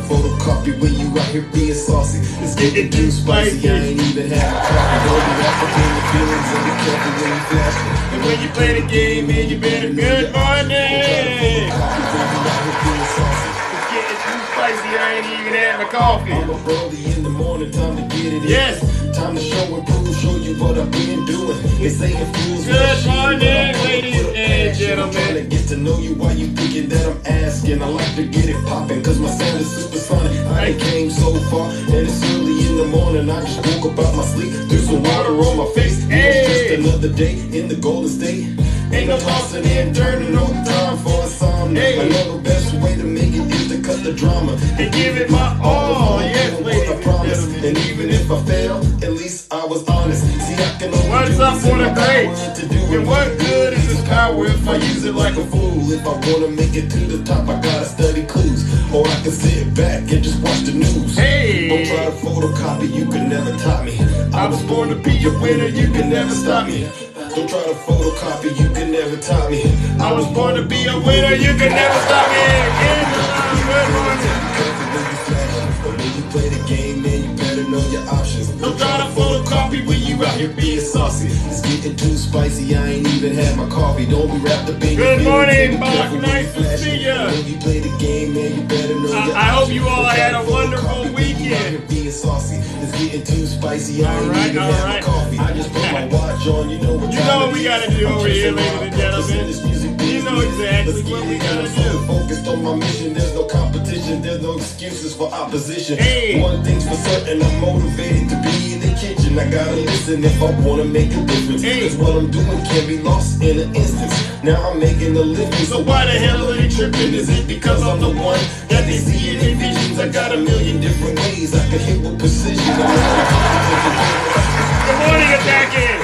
photocopy when you out here being saucy. It's getting too spicy, I ain't even had a coffee. Don't be African the feelings and be careful when you flash me. And when you play the game, man, you better good morning. It's getting too spicy, I ain't even had my coffee. I'm up early in the morning, time to get it in. Yes. Time to show and prove, show you what I've been doing. They saying fools. Good morning, ladies and gentlemen. I'm trying to get to know you while you thinking that I'm asking. I like to get it popping, cause my sound is supersonic. I ain't came so far, and it's early in the morning. I just woke up out my sleep, threw some water on my face. Hey. It's just another day in the Golden State. Ain't no tossing and turning, no time for insomnia. Hey. I know the best way to make it is to cut the drama And give it my all. Yes, ladies and gentlemen. and even if I fail, at least I was honest. See, I can only What's do up this for in the my day? power to do And what good is this power if I use it like a fool? If I wanna make it to the top, I gotta study clues. Or I can sit back and just watch the news. Hey. Don't try to photocopy, you can never top me. I was born to be a winner, you can never stop me. Don't try to photocopy, you can never top me. I was born to be a winner, you can never stop me. In the line, good morning. But when you play the game, man, you better know your options. Don't try to photocopy when you out here being saucy. It's getting too spicy, I ain't even had my coffee. Don't be wrapped up in Good your morning, feelings. Be Buck. careful when Nice you to flash see it. ya. When you play the game, man, you better know your I hope you all options. had a Don't try to wonderful photocopy when you out weekend. here being saucy. It's getting too spicy, I ain't Alright, even had my alright. coffee. I just put my watch on, you know what You know what we gotta do over here, ladies and gentlemen. You know exactly what we gotta do. Focused on my mission, there's no competition, there's no excuses for opposition. Hey. One thing's for certain, I'm motivated to be in the kitchen. I gotta listen if I wanna make a difference. Hey. Cause what I'm doing can be lost in an instance. Now I'm making a living, So why the hell are they tripping? Is it because I'm the one that they see in their visions? I got a million different ways I can hit with precision. Good morning, attacking.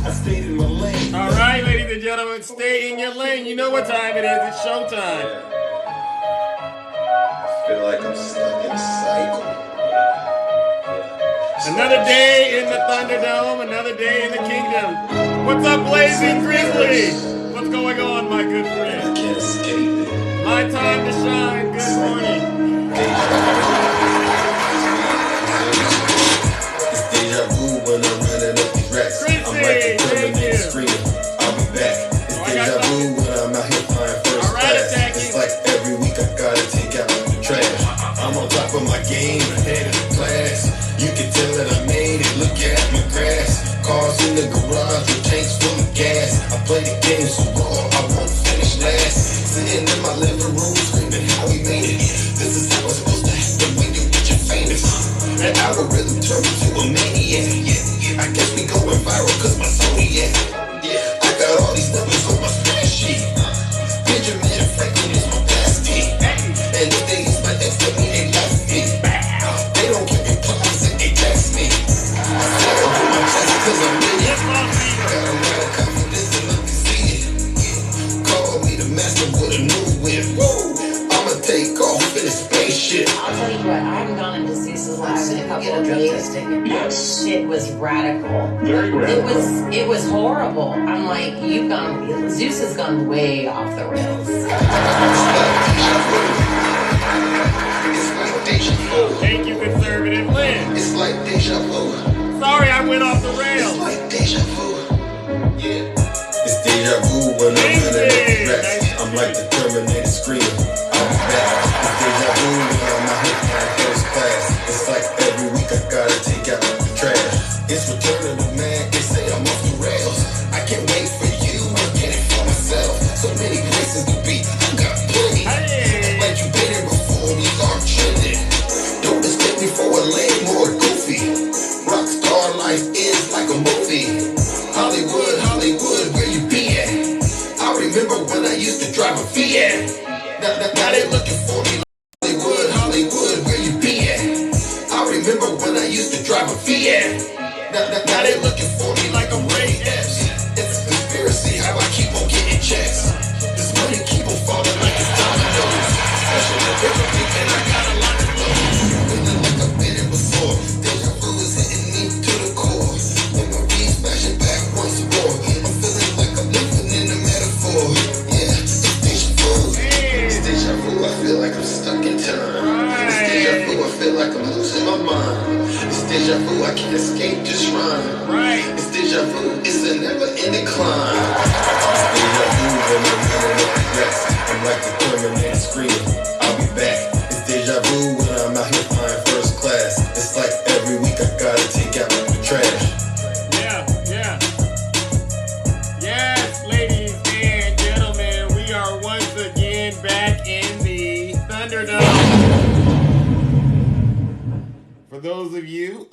I stayed in my lane. All right, ladies and gentlemen, stay in your lane. You know what time it is. It's showtime. I feel like I'm stuck in a cycle. Another day in the Thunderdome, another day in the kingdom. What's up, Blazing Grizzly? What's going on, my good I friend? can't escape it. My time to shine. Good morning. It's deja vu when I'm running up these racks. I'm like the Terminator screaming, I'll be back. It's deja vu when I'm out here flying first class. It's like every week I gotta take out the trash. I'm on top of my game, ahead of the class. You can tell that I made it, look at my grass. Cars in the garage with tanks full of gas. I play the game so raw, I won't finish last. Sitting in my living room screaming how we made it. This is how it's supposed to happen when you get your famous. That algorithm turned me to a maniac. Yeah, I guess we going viral cause my Sony, yeah. I got all these numbers on my spreadsheet. Benjamin Franklin is my bestie. And if they use my ex, that mean they left me. They don't give me plugs and they text me. I feel it on my chest cause I'm in it. Got a lot of confidence and let me see it. Call me the master with a new win. I'ma take off in a spaceship. I'll tell you what, I haven't gone into Zeus's live in a couple of days. Yes. Shit was radical. Very radical. It was horrible. I'm like, Zeus has gone way off the rails. It's like deja vu. Thank you, conservative Lynn. It's like deja vu. Sorry I went off the It's rails. like deja vu. Yeah. It's deja vu when I'm running up the racks. I'm like the Terminator screaming, I'll be back. It's deja vu when I'm out here flying first class. It's like every week I gotta take out the trash. It's return of the man, they say I'm off the rails. I can't wait for you, I'm getting for myself. So many places to be, I got plenty. Like you been here before, we are trending. Don't mistake me for a lame or a goofy. Rockstar life is like a movie. Hollywood, Hollywood, where you be at? I remember when I used to drive a Fiat. Now they looking for me. Hollywood, Hollywood, where you be at? I remember when I used to drive a Fiat. Now they looking for me like I'm Ray Epps. It's a conspiracy how I keep on getting checks. This money keep on falling like it's dominoes. Special delivery and I got a lot of love. Feeling like I've been here before. Deja vu is hitting me to the core. Memories flashing back once more. I'm feeling like I'm living in a metaphor. Yeah, it's deja vu. It's deja vu. I feel like I'm stuck in time. can't just run. Right. It's deja vu, it's a never-ending climb. It's deja vu when I'm running up the rest. I'm like the Terminator screaming, I'll be back. It's deja vu when I'm out here flying first class. It's like every week I gotta take out the trash. Yeah. Yes, ladies and gentlemen, we are once again back in the Thunderdome. For those of you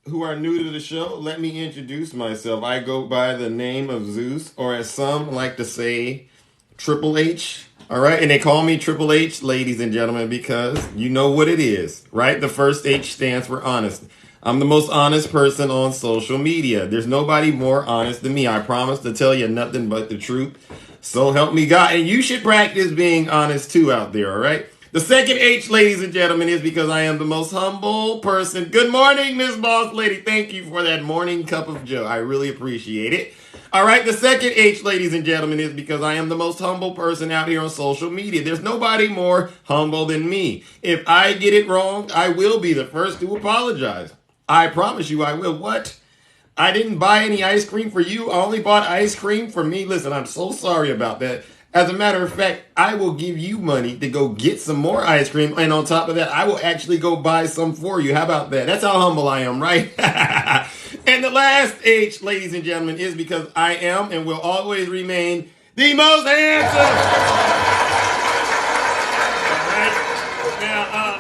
who are new to the show, let me introduce myself. I go by the name of Zeus, or as some like to say, Triple H. All right, and they call me Triple H, ladies and gentlemen, because you know what it is, right? The first H stands for honest. I'm the most honest person on social media. There's nobody more honest than me. I promise to tell you nothing but the truth. So help me God. And you should practice being honest too out there, all right? The second H, ladies and gentlemen, is because I am the most humble person. Good morning, Miss Boss Lady. Thank you for that morning cup of joe. I really appreciate it. All right, the second H, ladies and gentlemen, is because I am the most humble person out here on social media. There's nobody more humble than me. If I get it wrong, I will be the first to apologize. I promise you I will. What? I didn't buy any ice cream for you. I only bought ice cream for me. Listen, I'm so sorry about that. As a matter of fact, I will give you money to go get some more ice cream. And on top of that, I will actually go buy some for you. How about that? That's how humble I am, right? And the last H, ladies and gentlemen, is because I am and will always remain the most handsome.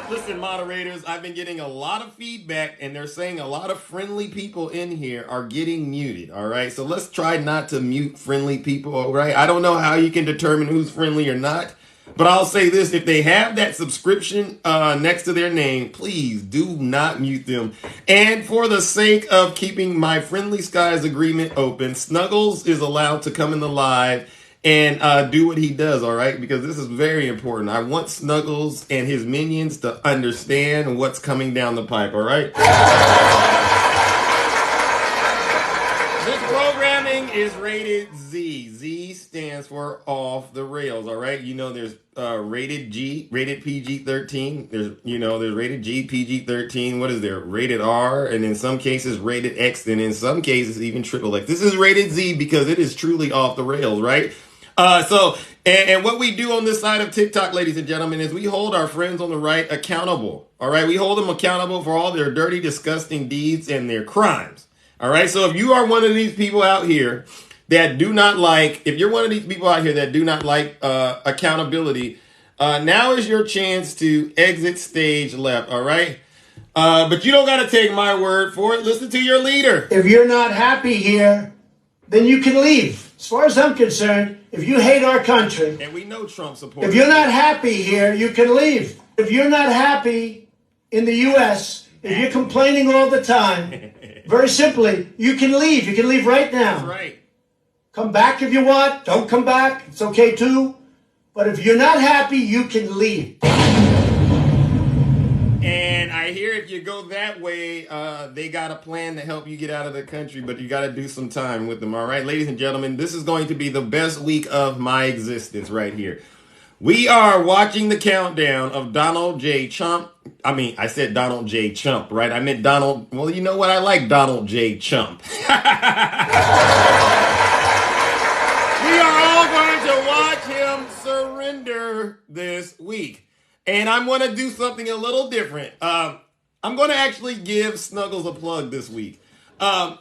Listen, moderators, I've been getting a lot of feedback, and they're saying a lot of friendly people in here are getting muted, all right? So let's try not to mute friendly people, all right? I don't know how you can determine who's friendly or not, but I'll say this. If they have that subscription next to their name, please do not mute them. And for the sake of keeping my Friendly Skies agreement open, Snuggles is allowed to come in the live and do what he does, all right? Because this is very important. I want Snuggles and his minions to understand what's coming down the pipe, all right? This programming is rated Z. Z stands for off the rails, all right? You know there's rated G, rated PG-13. There's rated G, PG-13. What is there? Rated R, and in some cases rated X, and in some cases even triple X. This is rated Z because it is truly off the rails, right? And what we do on this side of TikTok, ladies and gentlemen, is we hold our friends on the right accountable. All right. We hold them accountable for all their dirty, disgusting deeds and their crimes. All right. So if you are one of these people out here that do not like, accountability, now is your chance to exit stage left. All right. But you don't got to take my word for it. Listen to your leader. If you're not happy here, then you can leave. As far as I'm concerned, if you hate our country, and we know Trump supporters, if you're not happy here, you can leave. If you're not happy in the U.S., if you're complaining all the time, very simply, you can leave. You can leave right now. That's right. Come back if you want. Don't come back. It's okay too. But if you're not happy, you can leave. And I hear if you go that way, they got a plan to help you get out of the country, but you got to do some time with them. All right, ladies and gentlemen, this is going to be the best week of my existence right here. We are watching the countdown of Donald J. Trump. I said Donald J. Trump, right? I meant Donald. Well, you know what? I like Donald J. Trump. We are all going to watch him surrender this week. And I'm going to do something a little different. I'm going to actually give Snuggles a plug this week.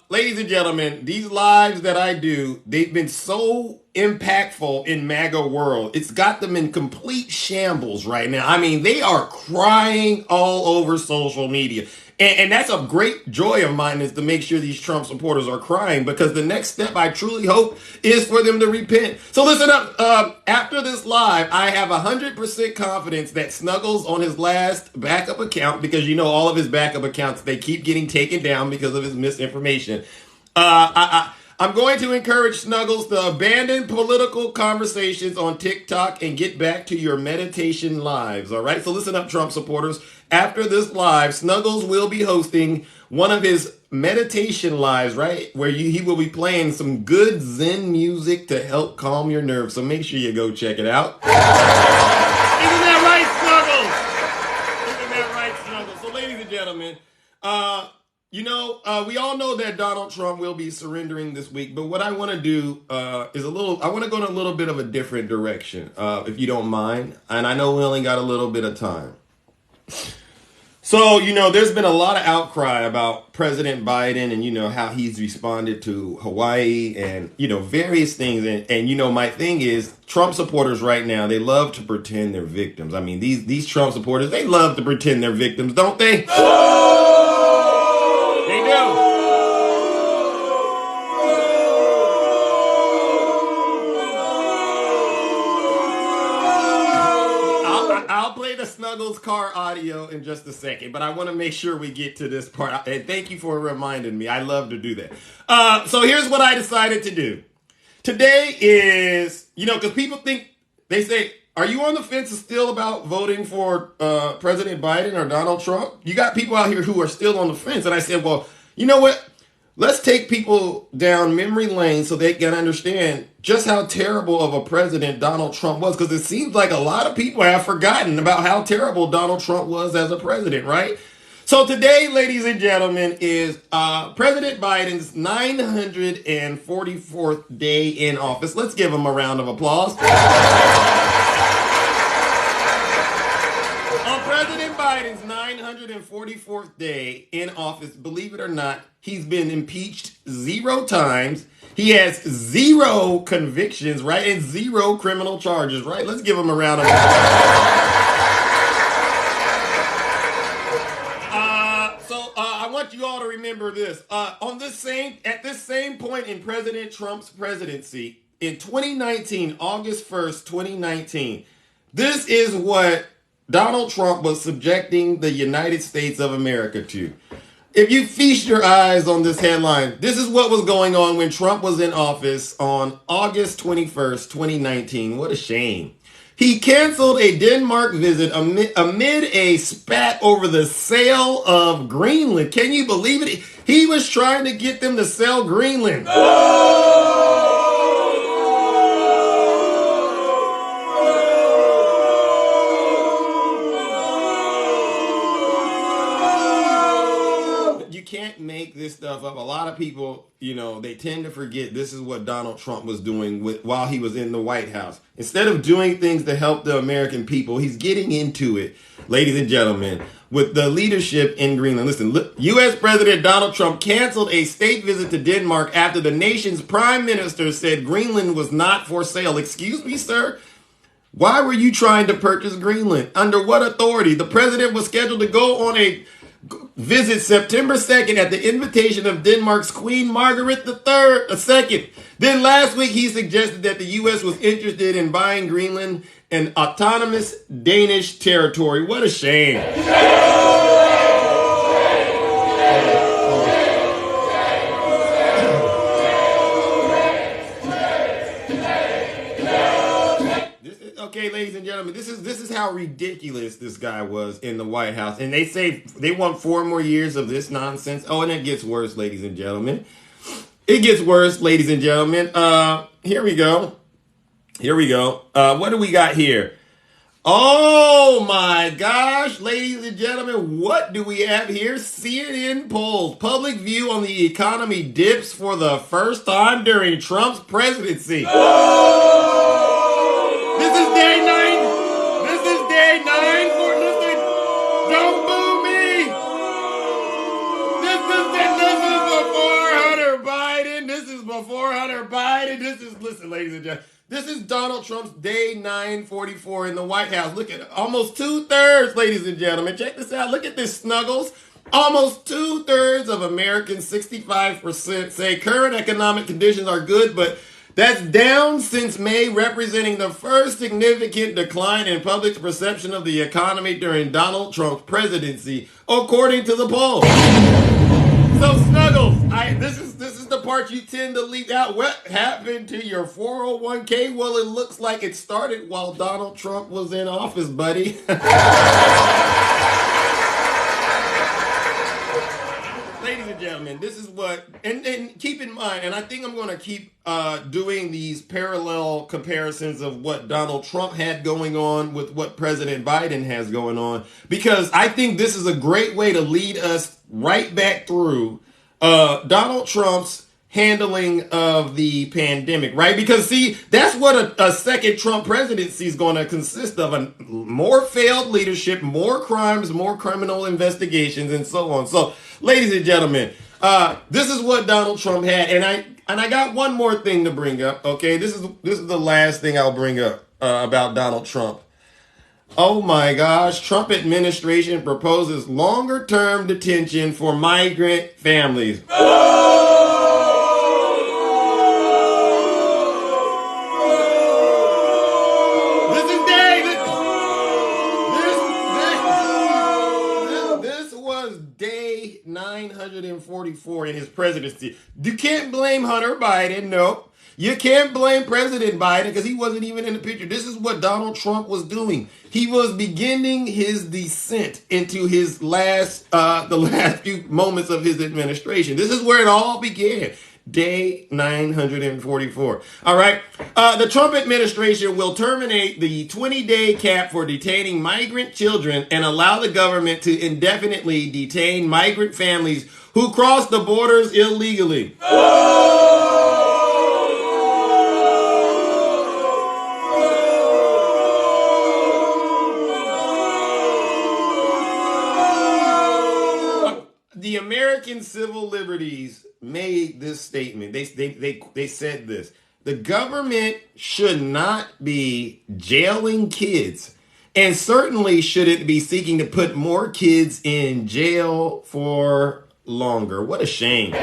Ladies and gentlemen, these lives that I do, they've been so impactful in MAGA world. It's got them in complete shambles right now. I mean, they are crying all over social media. And that's a great joy of mine, is to make sure these Trump supporters are crying, because the next step, I truly hope, is for them to repent. So listen up. After this live, I have 100% confidence that Snuggles on his last backup account, because you know all of his backup accounts, they keep getting taken down because of his misinformation. I'm going to encourage Snuggles to abandon political conversations on TikTok and get back to your meditation lives. All right. So listen up, Trump supporters. After this live, Snuggles will be hosting one of his meditation lives, right? Where he will be playing some good Zen music to help calm your nerves. So make sure you go check it out. Isn't that right, Snuggles? So ladies and gentlemen, We all know that Donald Trump will be surrendering this week, but what I want to do I want to go in a little bit of a different direction, if you don't mind. And I know we only got a little bit of time. So, there's been a lot of outcry about President Biden and, how he's responded to Hawaii and, various things. And my thing is Trump supporters right now, they love to pretend they're victims. I mean, these Trump supporters, they love to pretend they're victims, don't they? They do. I'll play the Snuggles car audio in just a second, but I want to make sure we get to this part. And thank you for reminding me. I love to do that. So here's what I decided to do. Today is, because people they say, are you on the fence still about voting for President Biden or Donald Trump? You got people out here who are still on the fence. And I said, well, you know what? Let's take people down memory lane so they can understand just how terrible of a president Donald Trump was. Because it seems like a lot of people have forgotten about how terrible Donald Trump was as a president, right? So today, ladies and gentlemen, is President Biden's 944th day in office. Let's give him a round of applause. On President Biden's 944th day in office, believe it or not, he's been impeached 0 times. He has 0 convictions, right? And 0 criminal charges, right? Let's give him a round of applause. I want you all to remember this. At this same point in President Trump's presidency, in 2019, August 1st, 2019, this is what Donald Trump was subjecting the United States of America to. If you feast your eyes on this headline, this is what was going on when Trump was in office on August 21st, 2019. What a shame. He canceled a Denmark visit amid a spat over the sale of Greenland. Can you believe it? He was trying to get them to sell Greenland. Can't make this stuff up. A lot of people, they tend to forget this is what Donald Trump was doing while he was in the White House. Instead of doing things to help the American people, he's getting into it, ladies and gentlemen, with the leadership in Greenland. Listen, U.S. President Donald Trump canceled a state visit to Denmark after the nation's prime minister said Greenland was not for sale. Excuse me, sir? Why were you trying to purchase Greenland? Under what authority? The president was scheduled to go on a visit September 2nd at the invitation of Denmark's Queen Margaret II. Then last week he suggested that the U.S. was interested in buying Greenland, an autonomous Danish territory. What a shame. Okay, ladies and gentlemen, this is how ridiculous this guy was in the White House. And they say they want 4 more years of this nonsense. Oh, and it gets worse, ladies and gentlemen. It gets worse, ladies and gentlemen. Here we go. What do we got here? Oh my gosh, ladies and gentlemen, what do we have here? CNN polls. Public view on the economy dips for the first time during Trump's presidency. This is day 9. This is day 9 for listen. Don't boo me. This is before Hunter Biden. Listen, ladies and gentlemen. This is Donald Trump's day 944 in the White House. Look at almost 2/3, ladies and gentlemen. Check this out. Look at this, Snuggles. Almost 2/3 of Americans, 65%, say current economic conditions are good, but that's down since May, representing the first significant decline in public perception of the economy during Donald Trump's presidency, according to the poll. So, Snuggles, this is the part you tend to leave out. What happened to your 401k? Well, it looks like it started while Donald Trump was in office, buddy. Ladies and gentlemen, this is what, and keep in mind, and I think I'm going to keep doing these parallel comparisons of what Donald Trump had going on with what President Biden has going on, because I think this is a great way to lead us right back through Donald Trump's handling of the pandemic, right? Because see, that's what a second Trump presidency is going to consist of: more failed leadership, more crimes, more criminal investigations, and so on. So, ladies and gentlemen, this is what Donald Trump had, and I got one more thing to bring up. Okay, this is the last thing I'll bring up about Donald Trump. Oh my gosh, Trump administration proposes longer term detention for migrant families. This was day 944 in his presidency. You can't blame Hunter Biden, no. You can't blame President Biden because he wasn't even in the picture. This is what Donald Trump was doing. He was beginning his descent into his the last few moments of his administration. This is where it all began. Day 944. All right. The Trump administration will terminate the 20-day cap for detaining migrant children and allow the government to indefinitely detain migrant families who cross the borders illegally. The American Civil Liberties made this statement. They said this: the government should not be jailing kids, and certainly shouldn't be seeking to put more kids in jail for longer. What a shame. So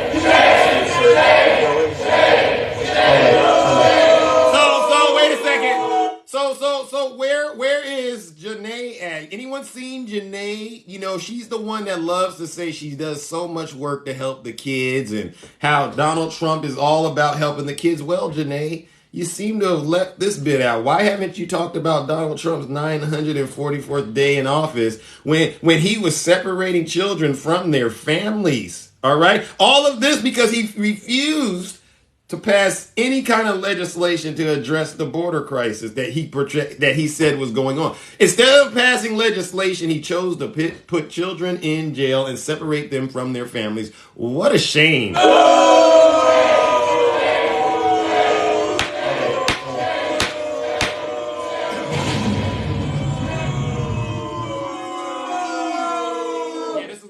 wait a second. So where is Janae at? Anyone seen Janae? You know, she's the one that loves to say she does so much work to help the kids and how Donald Trump is all about helping the kids. Well, Janae, you seem to have left this bit out. Why haven't you talked about Donald Trump's 944th day in office when he was separating children from their families? All right. All of this because he refused to pass any kind of legislation to address the border crisis that he said was going on. Instead of passing legislation, he chose to put children in jail and separate them from their families. What a shame.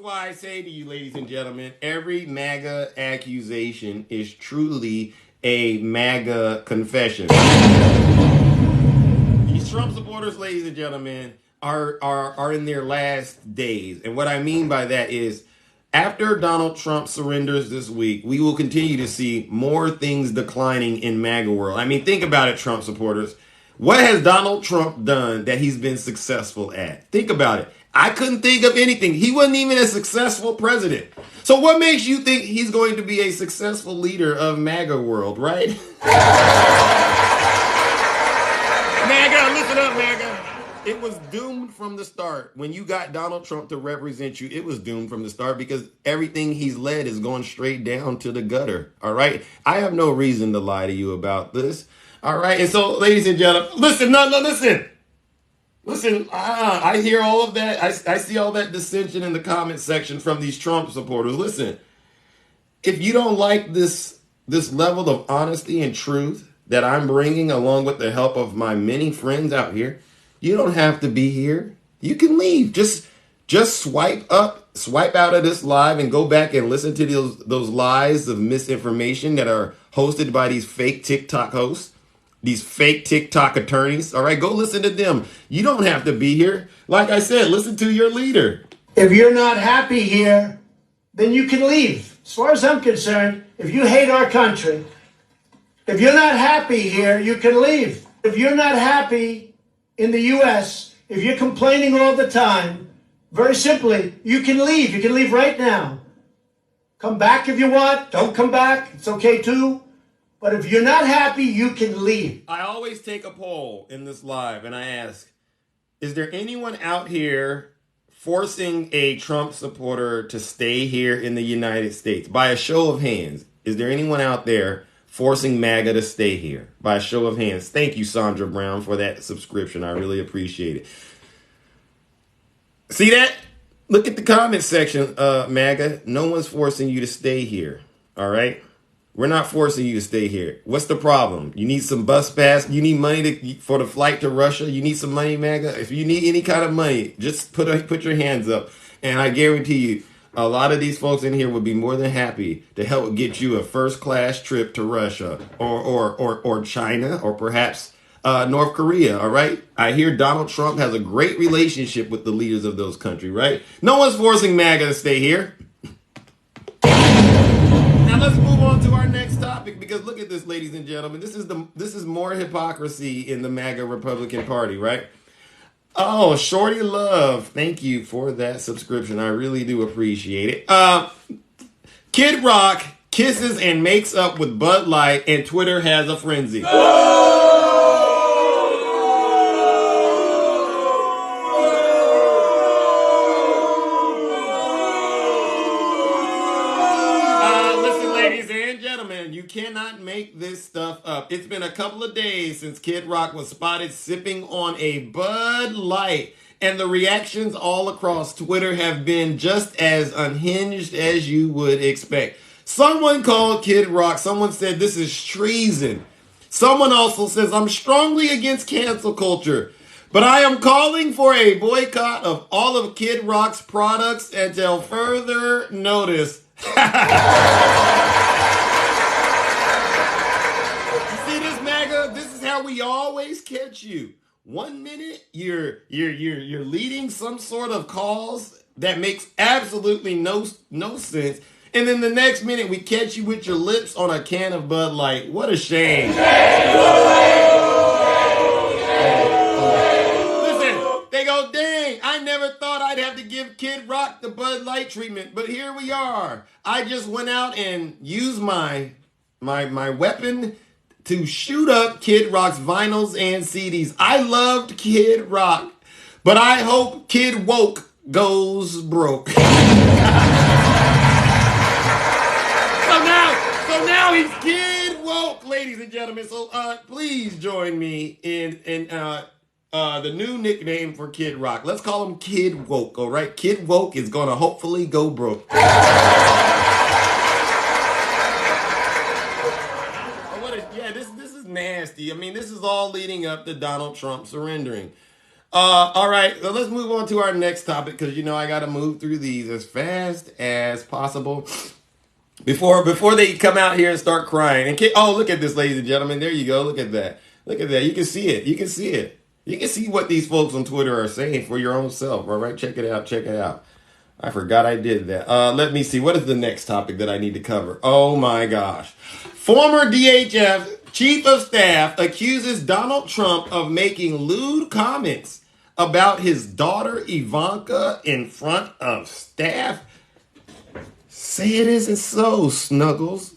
I say to you, ladies and gentlemen, every MAGA accusation is truly a MAGA confession. These Trump supporters, ladies and gentlemen, are in their last days. And what I mean by that is, after Donald Trump surrenders this week, we will continue to see more things declining in MAGA world. I mean, think about it, Trump supporters. What has Donald Trump done that he's been successful at? Think about it. I couldn't think of anything. He wasn't even a successful president. So what makes you think he's going to be a successful leader of MAGA world, right? MAGA, listen up, MAGA. It was doomed from the start. When you got Donald Trump to represent you, it was doomed from the start because everything he's led is going straight down to the gutter. All right. I have no reason to lie to you about this. All right. And so, ladies and gentlemen, listen. Listen, I hear all of that. I see all that dissension in the comment section from these Trump supporters. Listen, if you don't like this level of honesty and truth that I'm bringing along with the help of my many friends out here, you don't have to be here. You can leave. Just swipe out of this live and go back and listen to those lies of misinformation that are hosted by these fake TikTok hosts. These fake TikTok attorneys, all right? Go listen to them. You don't have to be here. Like I said, listen to your leader. If you're not happy here, then you can leave. As far as I'm concerned, if you hate our country, if you're not happy here, you can leave. If you're not happy in the U.S., if you're complaining all the time, very simply, you can leave. You can leave right now. Come back if you want. Don't come back. It's okay too. But if you're not happy, you can leave. I always take a poll in this live and I ask, is there anyone out here forcing a Trump supporter to stay here in the United States? By a show of hands. Is there anyone out there forcing MAGA to stay here? By a show of hands. Thank you, Sandra Brown, for that subscription. I really appreciate it. See that? Look at the comment section, MAGA. No one's forcing you to stay here. All right? We're not forcing you to stay here. What's the problem? You need some bus pass? You need money for the flight to Russia? You need some money, MAGA? If you need any kind of money, just put your hands up. And I guarantee you, a lot of these folks in here would be more than happy to help get you a first-class trip to Russia or China or perhaps North Korea, all right? I hear Donald Trump has a great relationship with the leaders of those countries, right? No one's forcing MAGA to stay here. Now let's move on to our next topic, because look at this, ladies and gentlemen. This is more hypocrisy in the MAGA Republican Party, right? Oh, Shorty Love, thank you for that subscription. I really do appreciate it. Kid Rock kisses and makes up with Bud Light, and Twitter has a frenzy. Listen, ladies and gentlemen, you cannot make this stuff up. It's been a couple of days since Kid Rock was spotted sipping on a Bud Light, and the reactions all across Twitter have been just as unhinged as you would expect. Someone called Kid Rock. Someone said this is treason. Someone also says, I'm strongly against cancel culture, but I am calling for a boycott of all of Kid Rock's products until further notice. You see this, MAGA? This is how we always catch you. 1 minute you're leading some sort of cause that makes absolutely no sense, and then the next minute we catch you with your lips on a can of Bud Light. What a shame. Listen, they go, dang, I never thought I'd have to give Kid Rock the Bud Light treatment, but here we are. I just went out and used my weapon to shoot up Kid Rock's vinyls and CDs. I loved Kid Rock, but I hope Kid Woke goes broke. So now he's Kid Woke, ladies and gentlemen. So please join me in the new nickname for Kid Rock. Let's call him Kid Woke, all right? Kid Woke is gonna hopefully go broke. This is nasty. I mean, this is all leading up to Donald Trump surrendering. All right, so let's move on to our next topic, because you know I got to move through these as fast as possible before they come out here and start crying. And oh, look at this, ladies and gentlemen. There you go. Look at that. Look at that. You can see it. You can see it. You can see what these folks on Twitter are saying for your own self. All right, check it out. Check it out. I forgot I did that. Let me see. What is the next topic that I need to cover? Oh my gosh. Former DHS Chief of Staff accuses Donald Trump of making lewd comments about his daughter Ivanka in front of staff. Say it isn't so, Snuggles.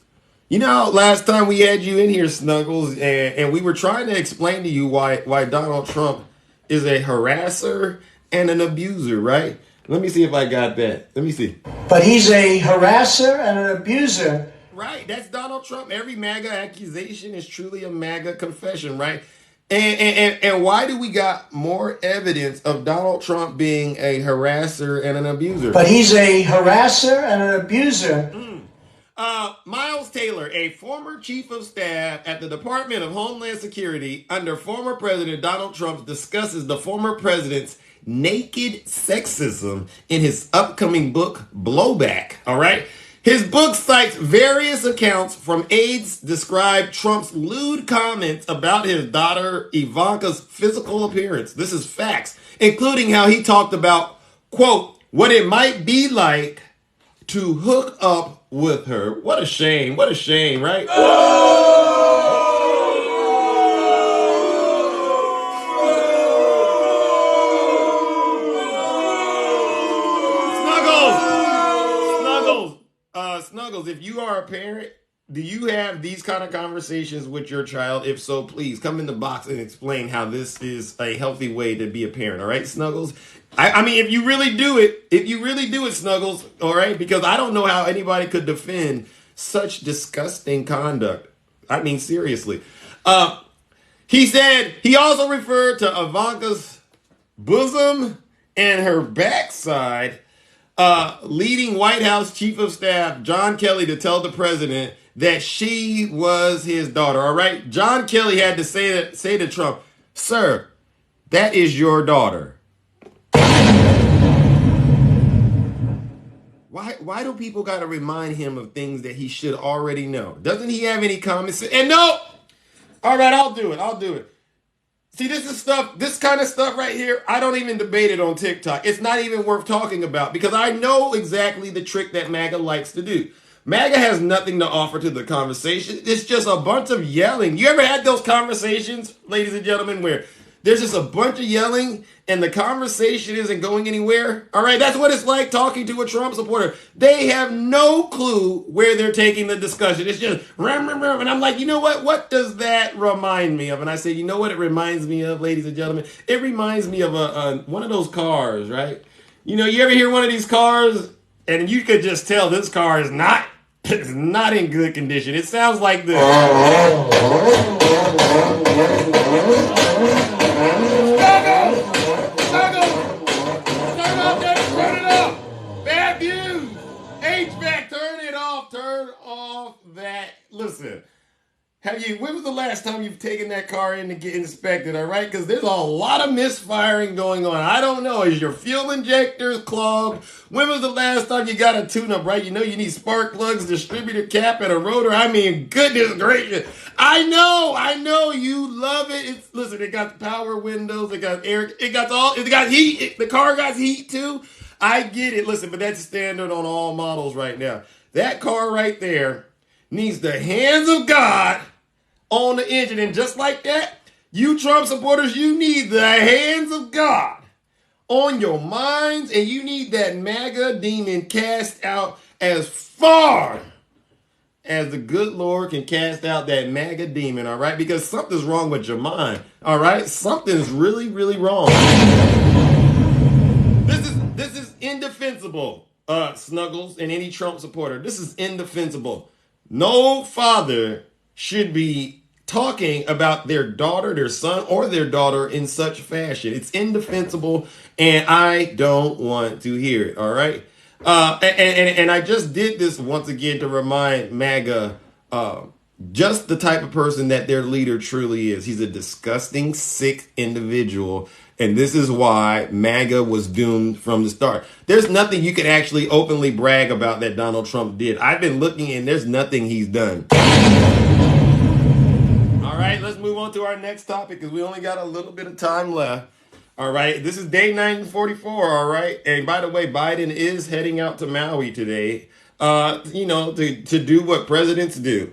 You know, last time we had you in here, Snuggles, and we were trying to explain to you why Donald Trump is a harasser and an abuser, right? Let me see if I got that. Let me see. But he's a harasser and an abuser. Right, that's Donald Trump. Every MAGA accusation is truly a MAGA confession, right? And why do we got more evidence of Donald Trump being a harasser and an abuser? But he's a harasser and an abuser. Miles Taylor, a former chief of staff at the Department of Homeland Security under former President Donald Trump, discusses the former president's naked sexism in his upcoming book, Blowback, all right? His book cites various accounts from aides describe Trump's lewd comments about his daughter Ivanka's physical appearance. This is facts, including how he talked about, quote, what it might be like to hook up with her. What a shame, right? Snuggles, if you are a parent, do you have these kind of conversations with your child? If so, please come in the box and explain how this is a healthy way to be a parent. All right, Snuggles? I mean, if you really do it, Snuggles, all right? Because I don't know how anybody could defend such disgusting conduct. I mean, seriously. He said he also referred to Ivanka's bosom and her backside, leading White House Chief of Staff John Kelly to tell the president that she was his daughter. All right, John Kelly had to say to Trump, "Sir, that is your daughter." Why do people got to remind him of things that he should already know? Doesn't he have any comments? And no. All right, I'll do it. See, this kind of stuff right here, I don't even debate it on TikTok. It's not even worth talking about because I know exactly the trick that MAGA likes to do. MAGA has nothing to offer to the conversation. It's just a bunch of yelling. You ever had those conversations, ladies and gentlemen, where there's just a bunch of yelling and the conversation isn't going anywhere? All right, that's what it's like talking to a Trump supporter. They have no clue where they're taking the discussion. It's just, rum, rum, rum. And I'm like, you know what? What does that remind me of? And I say, you know what it reminds me of, ladies and gentlemen? It reminds me of one of those cars, right? You know, you ever hear one of these cars and you could just tell this car is not in good condition. It sounds like this. Turn off that. Listen, when was the last time you've taken that car in to get inspected, all right? Because there's a lot of misfiring going on. I don't know. Is your fuel injectors clogged? When was the last time you got a tune-up, right? You know you need spark plugs, distributor cap, and a rotor. I mean, goodness gracious. I know you love it. Listen, it got the power windows. It got air. It got heat. The car got heat, too. I get it. Listen, but that's standard on all models right now. That car right there needs the hands of God on the engine. And just like that, you Trump supporters, you need the hands of God on your minds. And you need that MAGA demon cast out as far as the good Lord can cast out that MAGA demon, all right? Because something's wrong with your mind, all right? Something's really, really wrong. This is indefensible. Snuggles and any Trump supporter. This is indefensible. No father should be talking about their daughter, their son, or their daughter in such fashion. It's indefensible, and I don't want to hear it, all right? And I just did this once again to remind MAGA just the type of person that their leader truly is. He's a disgusting, sick individual. And this is why MAGA was doomed from the start. There's nothing you can actually openly brag about that Donald Trump did. I've been looking and there's nothing he's done. All right, let's move on to our next topic because we only got a little bit of time left. All right, this is day 944, all right? And by the way, Biden is heading out to Maui today, to do what presidents do.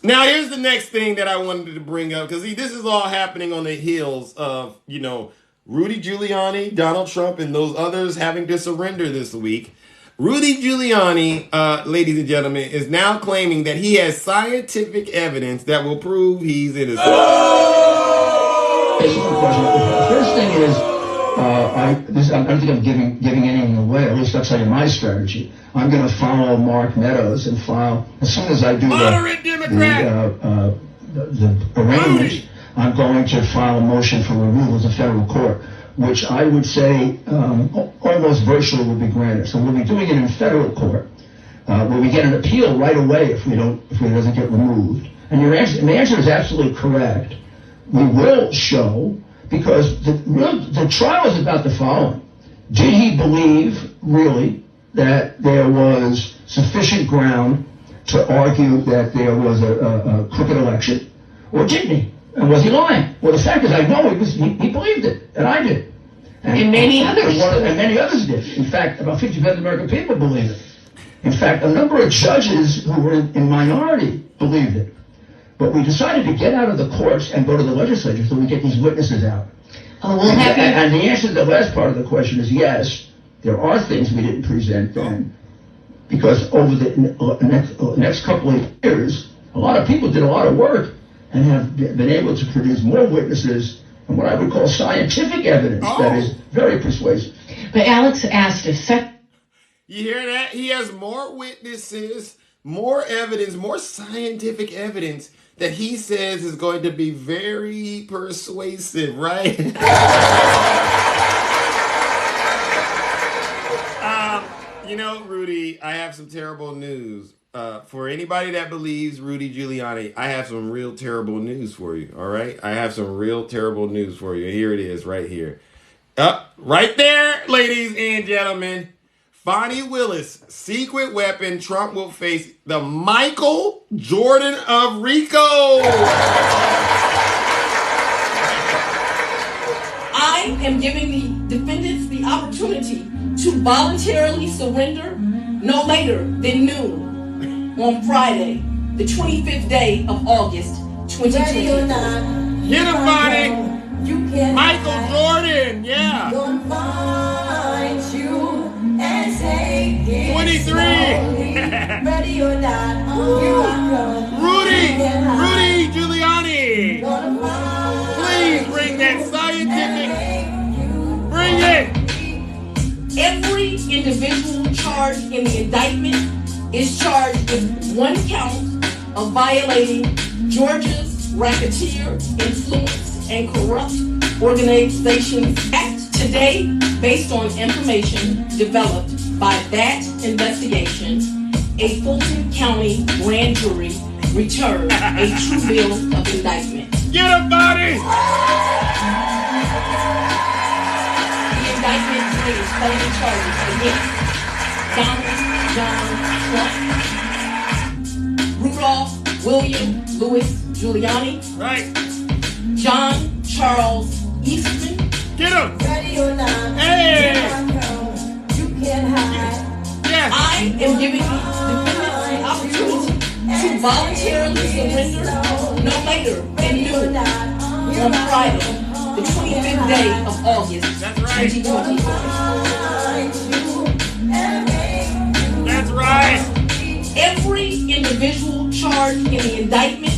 Now, here's the next thing that I wanted to bring up, because this is all happening on the heels of, Rudy Giuliani, Donald Trump, and those others having to surrender this week. Rudy Giuliani, ladies and gentlemen, is now claiming that he has scientific evidence that will prove he's innocent. The first thing is, I don't think I'm giving anything away. At least I'll tell you my strategy. I'm going to follow Mark Meadows and file as soon as I do the arraignment. I'm going to file a motion for removal to federal court, which I would say almost virtually will be granted. So we'll be doing it in federal court, where we get an appeal right away if it doesn't get removed. And the answer is absolutely correct. We will show, because the trial is about the following. Did he believe, really, that there was sufficient ground to argue that there was a crooked election, or didn't he? And was he lying? Well, the fact is, I know he believed it, and I did. And many others. And many others did. In fact, about 50% of the American people believe it. In fact, a number of judges who were in minority believed it. But we decided to get out of the courts and go to the legislature so we get these witnesses out. Oh, and the answer to the last part of the question is yes, there are things we didn't present then. Because over the next couple of years, a lot of people did a lot of work and have been able to produce more witnesses and what I would call scientific evidence that is very persuasive. But Alex asked if you hear that? He has more witnesses more evidence, more scientific evidence that he says is going to be very persuasive, right? Rudy, I have some terrible news. For anybody that believes Rudy Giuliani, I have some real terrible news for you, all right? I have some real terrible news for you. Here it is, right here. Right there, ladies and gentlemen. Fonnie Willis, secret weapon. Trump will face the Michael Jordan of RICO. I am giving the defendants the opportunity to voluntarily surrender no later than noon on Friday, the 25th day of August, 2020. Get him, Fonnie. Michael Jordan, yeah. 23. Ready or not, Rudy Giuliani. Please bring that scientific. Bring it. Every individual charged in the indictment is charged with one count of violating Georgia's Racketeer, Influence, and Corrupt Organizations Act. Today, based on information developed by that investigation, a Fulton County grand jury returned a true bill of indictment. Get him, buddy! The indictment lays felony charges against Donald John Trump, Rudolph William Louis Giuliani, Right. John Charles Eastman. Get him! ready or not, Hey! you can't hide. Yes! I am giving the defendants the opportunity to voluntarily surrender no later than noon on Friday, the 25th day of August, That's right. 2020. That's right! Every individual charged in the indictment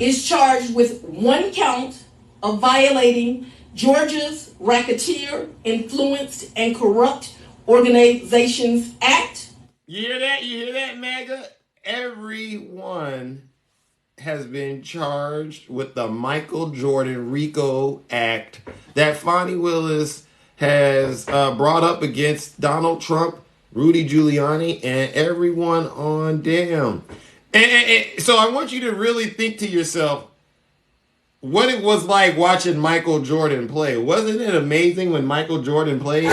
is charged with one count of violating Georgia's Racketeer, Influenced, and Corrupt Organizations Act. You hear that? You hear that, MAGA? Everyone has been charged with the Michael Jordan RICO Act that Fonnie Willis has brought up against Donald Trump, Rudy Giuliani, and everyone on down. And so I want you to really think to yourself what it was like watching Michael Jordan play. Wasn't it amazing when Michael Jordan played?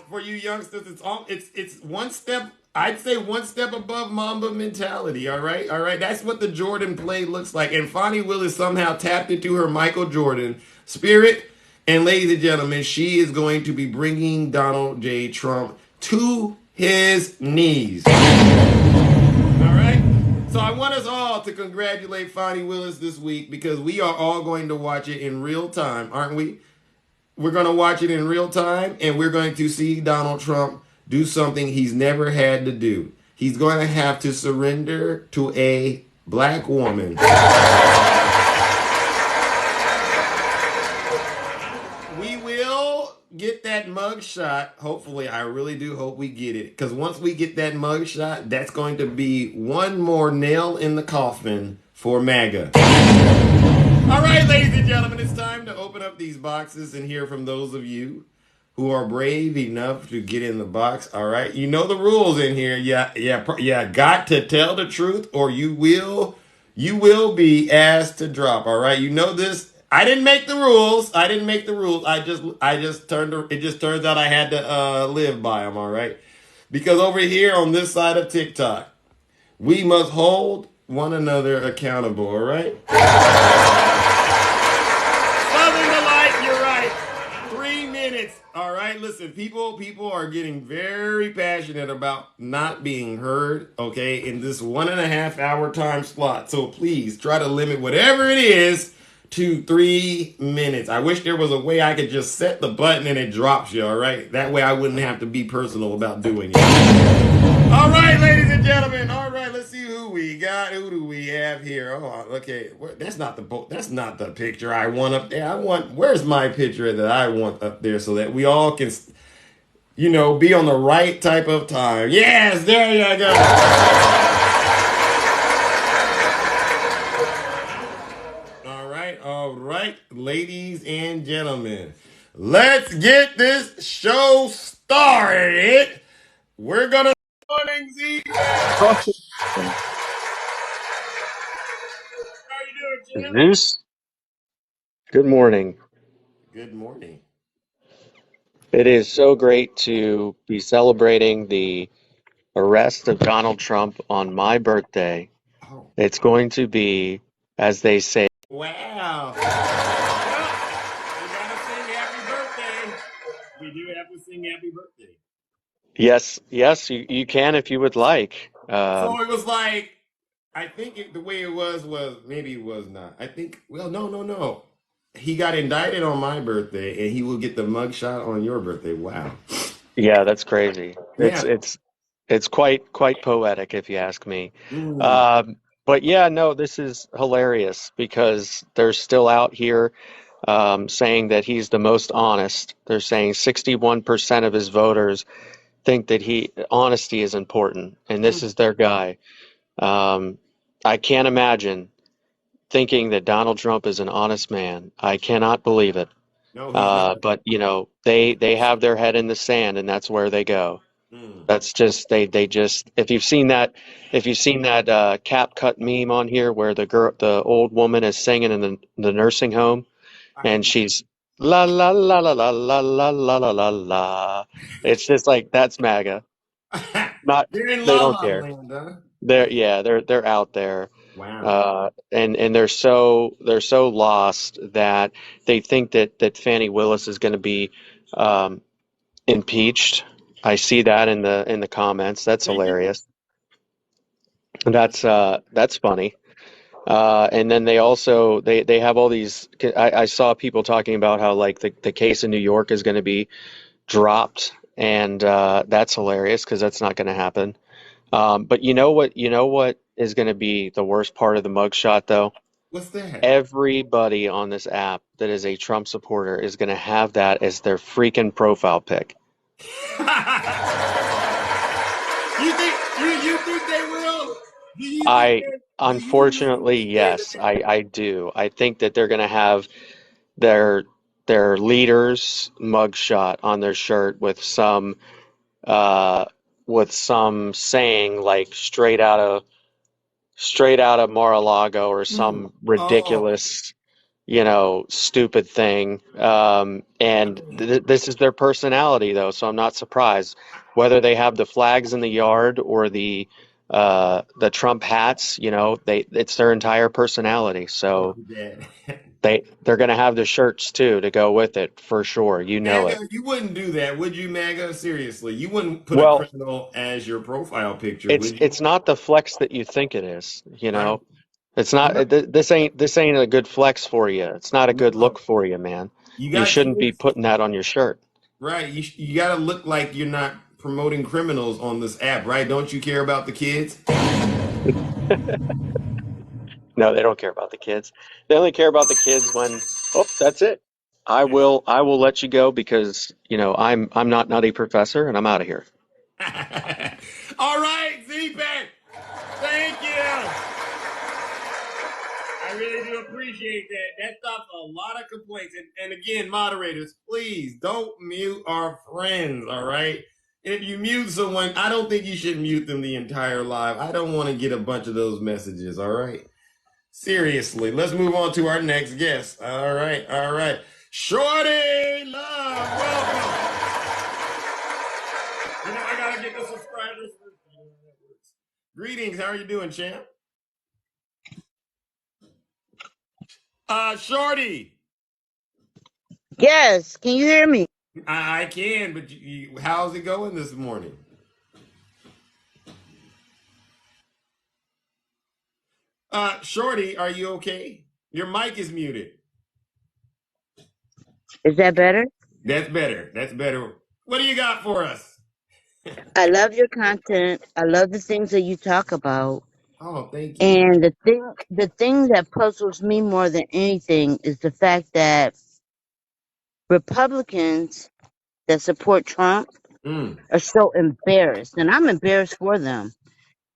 For you youngsters, it's one step. I'd say one step above Mamba mentality. All right. That's what the Jordan play looks like. And Fonnie Willis somehow tapped into her Michael Jordan spirit. And ladies and gentlemen, she is going to be bringing Donald J. Trump to his knees. All right. So I want us all to congratulate Fonnie Willis this week because we are all going to watch it in real time, aren't we? We're going to watch it in real time, and we're going to see Donald Trump do something he's never had to do. He's going to have to surrender to a black woman. We will get that mug shot. Hopefully, I really do hope we get it. Because once we get that mug shot, that's going to be one more nail in the coffin for MAGA. All right, ladies and gentlemen, it's time to open up these boxes and hear from those of you who are brave enough to get in the box. All right, you know the rules in here. Yeah, got to tell the truth, or you will be asked to drop. All right, you know this. I didn't make the rules. It just turns out I had to live by them. All right, because over here on this side of TikTok, we must hold one another accountable. All right. All right, listen, people are getting very passionate about not being heard, okay, in this 1.5 hour time slot. So please try to limit whatever it is to 3 minutes. I wish there was a way I could just set the button and it drops you, all right? That way I wouldn't have to be personal about doing it. All right, ladies and gentlemen. All right, let's see who we got. Who do we have here? Oh, okay. That's not the picture I want up there. Where's my picture that I want up there so that we all can. be on the right type of time. Yes, there you go. All right, ladies and gentlemen, let's get this show started. We're gonna morning, Z. How you doing, Jim? Zeus, good morning. Good morning. It is so great to be celebrating the arrest of Donald Trump on my birthday. Oh, It's going to be, as they say, wow. Well, we gotta sing happy birthday. We do have to sing happy birthday. yes, you can if you would like. So it was like, I think the way it was maybe it was not. I think, well, no. He got indicted on my birthday, and he will get the mugshot on your birthday. Wow. Yeah, that's crazy. Yeah. It's quite poetic if you ask me. Mm. But yeah, no, this is hilarious because they're still out here saying that he's the most honest. They're saying 61% of his voters think that honesty is important, and this is their guy. I can't imagine thinking that Donald Trump is an honest man. I cannot believe it. No, he's not. But they have their head in the sand, and that's where they go. Mm. That's just they just if you've seen that cap cut meme on here where the old woman is singing in the nursing home and she's la la la la la la la la la la la. It's just like that's MAGA. Not They're in they La don't La care. Land, huh? They're out there. Wow. And they're so lost that they think that Fani Willis is going to be impeached. I see that in the comments. That's hilarious. That's funny. And then they also they have all these. I saw people talking about how like the case in New York is going to be dropped, and that's hilarious because that's not going to happen. But you know what? You know what is going to be the worst part of the mugshot, though? What's that? Everybody on this app that is a Trump supporter is going to have that as their freaking profile pic. You think they will? Unfortunately, yes, I do. I think that they're going to have their leader's mugshot on their shirt with some saying like straight out of Mar-a-Lago or some Oh. ridiculous, stupid thing. And this is their personality, though, so I'm not surprised. Whether they have the flags in the yard or the Trump hats, it's their entire personality. So they're going to have the shirts too to go with it for sure. You know it. MAGA, you wouldn't do that, would you, MAGA? Seriously, you wouldn't put a Well, criminal as your profile picture, it's would you? it's not the flex that you think it is, Right. It's not. This ain't a good flex for you. It's not a good No. look for you, man. You You got shouldn't be kids, putting that on your shirt. right? You got to look like you're not promoting criminals on this app, right? Don't you care about the kids? No, they don't care about the kids. They only care about the kids when, oh, that's it. I will let you go because, I'm not Nutty Professor and I'm out of here. All right, Z-Pack. Thank you. I really do appreciate that. That stops a lot of complaints. And again, moderators, please don't mute our friends, all right? If you mute someone, I don't think you should mute them the entire live. I don't want to get a bunch of those messages, all right? Seriously, let's move on to our next guest. All right. Shorty Love, welcome. I gotta get the subscribers. Greetings, how are you doing, champ? Shorty. Yes, can you hear me? I can, but how's it going this morning? Shorty, are you okay? Your mic is muted. Is that better? That's better. What do you got for us? I love your content. I love the things that you talk about. Oh, thank you. And the thing that puzzles me more than anything is the fact that Republicans that support Trump Mm, are so embarrassed. And I'm embarrassed for them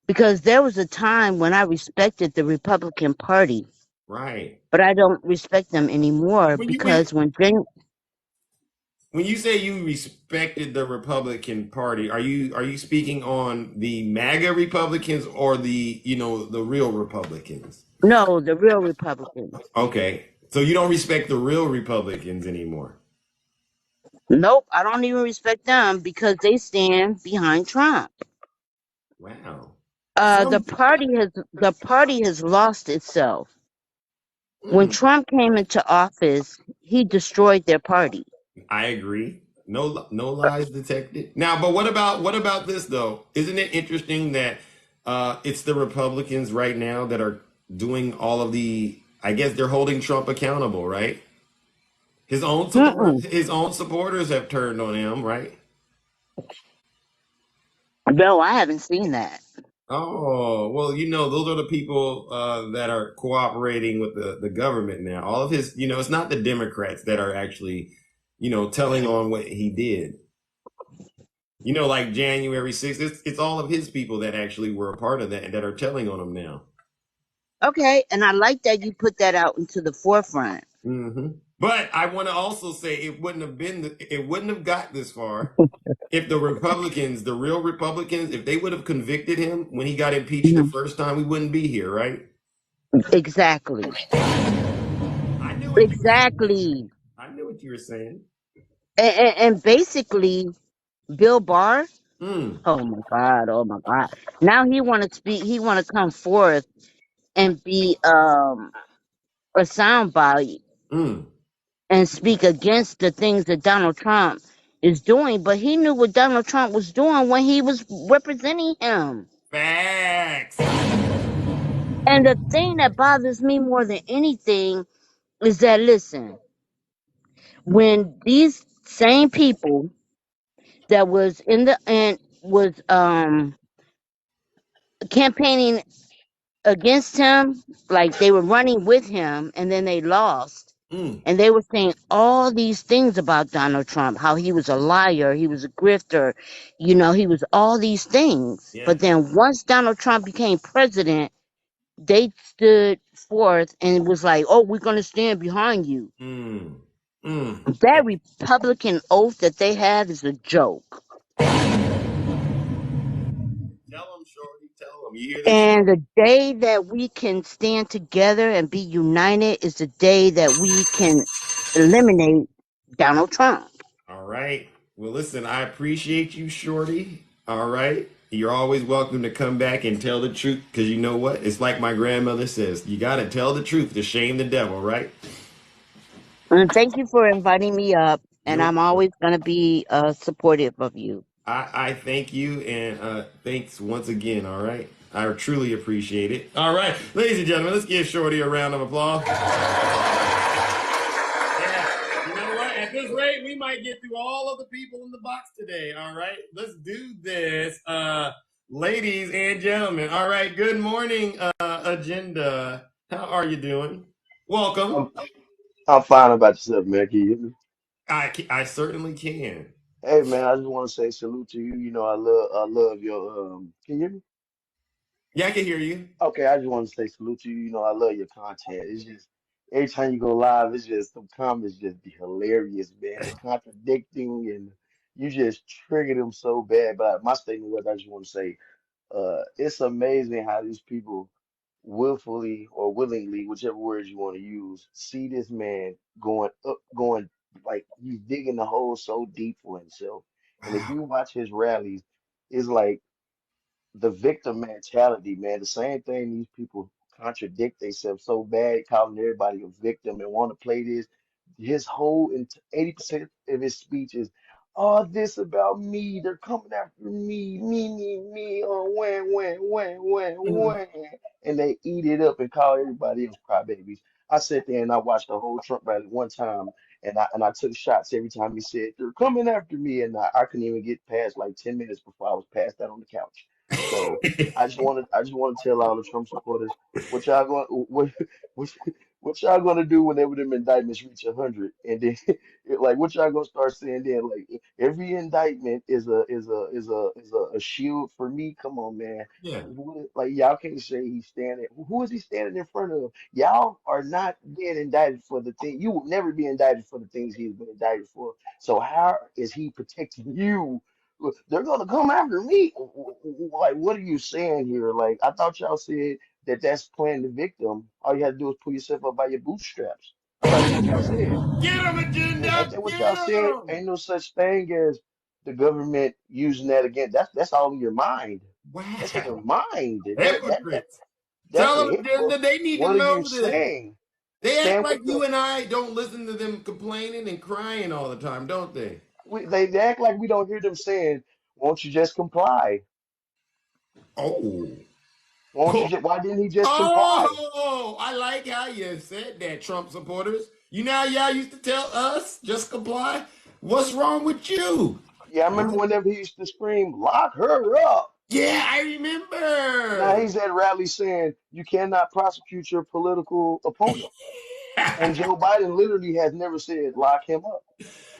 because there was a time when I respected the Republican Party, right. but I don't respect them anymore When you when because when you say you respected the Republican Party, are you speaking on the MAGA Republicans or the the real Republicans? no, the real Republicans. Okay, so you don't respect the real Republicans anymore. Nope, I don't even respect them because they stand behind Trump. Wow. The Some. party has lost itself. When Mm, Trump came into office, he destroyed their party. I agree. No lies detected. Now, but what about this though? Isn't it interesting that it's the Republicans right now that are doing all of the? I guess they're holding Trump accountable, right? Mm-mm. His own supporters have turned on him, right? No, I haven't seen that. Oh, well, those are the people that are cooperating with the government now. All of his, it's not the Democrats that are actually, telling on what he did. Like January 6th, it's all of his people that actually were a part of that and that are telling on him now. Okay, and I like that you put that out into the forefront. Hmm. But I want to also say it wouldn't have got this far if the Republicans, the real Republicans, if they would have convicted him when he got impeached the Mhm. first time, we wouldn't be here, right? Exactly. I knew what you were saying. Exactly. I knew what you were saying. And basically, Bill Barr. Mm, Oh my God. Oh my God. Now he want to speak. He want to come forth and be a soundbite mm. and speak against the things that Donald Trump is doing. But he knew what Donald Trump was doing when he was representing him. Facts. And the thing that bothers me more than anything is that, listen, when these same people that was in the and was campaigning against him, like they were running with him and then they lost, Mm, and they were saying all these things about Donald Trump, how he was a liar, he was a grifter, he was all these things. yeah. But then once Donald Trump became president, they stood forth and was like, oh, we're going to stand behind you. Mm, mm. That Republican oath that they have is a joke. Tell them, Shorty. Tell them. You hear this? And the day that we can stand together and be united is the day that we can eliminate Donald Trump. All right. Well, listen, I appreciate you, Shorty. All right. You're always welcome to come back and tell the truth because you know what? It's like my grandmother says, you got to tell the truth to shame the devil, right? And thank you for inviting me up. And You're I'm always going to be supportive of you. I thank you and thanks once again, all right? I truly appreciate it. All right, ladies and gentlemen, let's give Shorty a round of applause. Yeah, you know what? At this rate, we might get through all of the people in the box today, all right? Let's do this. Ladies and gentlemen, all right, good morning, Agenda. How are you doing? Welcome. I'm I'm fine about yourself, man. Can you hear me? I certainly can. Hey man, I just want to say salute to you. You know, I love your can you hear me? Yeah, I can hear you. Okay, I just want to say salute to you. You know, I love your content. It's just every time you go live, it's just some comments just be hilarious, man. The contradicting and you just trigger them so bad. But my statement was I just want to say, it's amazing how these people willfully or willingly, whichever words you want to use, see this man going up, going like he's digging the hole so deep for himself. And if Wow. you watch his rallies, it's like the victim mentality, man. The same thing these people contradict themselves so bad, calling everybody a victim and want to play this. His whole 80% of his speech is all this about me. They're coming after me. Oh, when, and they eat it up and call everybody else crybabies. I sat there and I watched the whole Trump rally one time, and I took shots every time he said they're coming after me, and I couldn't even get past like 10 minutes before I was passed out on the couch. So I just want to tell all the Trump supporters what y'all going what what y'all gonna do whenever them indictments reach 100? And then, like, what y'all gonna start saying then? Like, every indictment is a shield for me. Come on, man. Yeah. Like, y'all can't say he's standing. Who is he standing in front of? Y'all are not being indicted for the thing. You will never be indicted for the things he's been indicted for. So how is he protecting you? They're gonna come after me. Like, what are you saying here? Like, I thought y'all said that's playing the victim. All you had to do is pull yourself up by your bootstraps. I thought that's what y'all said. Get him, Ain't agenda. that what Get y'all said? him. Ain't no such thing as the government using that again. That's all in your mind. That's in your Wow. mind. Hypocrites. That's Tell a them, hit. agenda. They need to What are you know this. saying? They act Saying like what you and I don't listen to them complaining and crying all the time, don't they? they act like we don't hear them saying, "Won't you just comply? Oh. Won't you just? Why didn't he just comply?" Oh, I like how you said that, Trump supporters. You know how y'all used to tell us, just comply? What's wrong with you? Yeah, I remember whenever he used to scream, "Lock her up." Yeah, I Now remember. he's at rallies saying you cannot prosecute your political opponent. And Joe Biden literally has never said lock him up.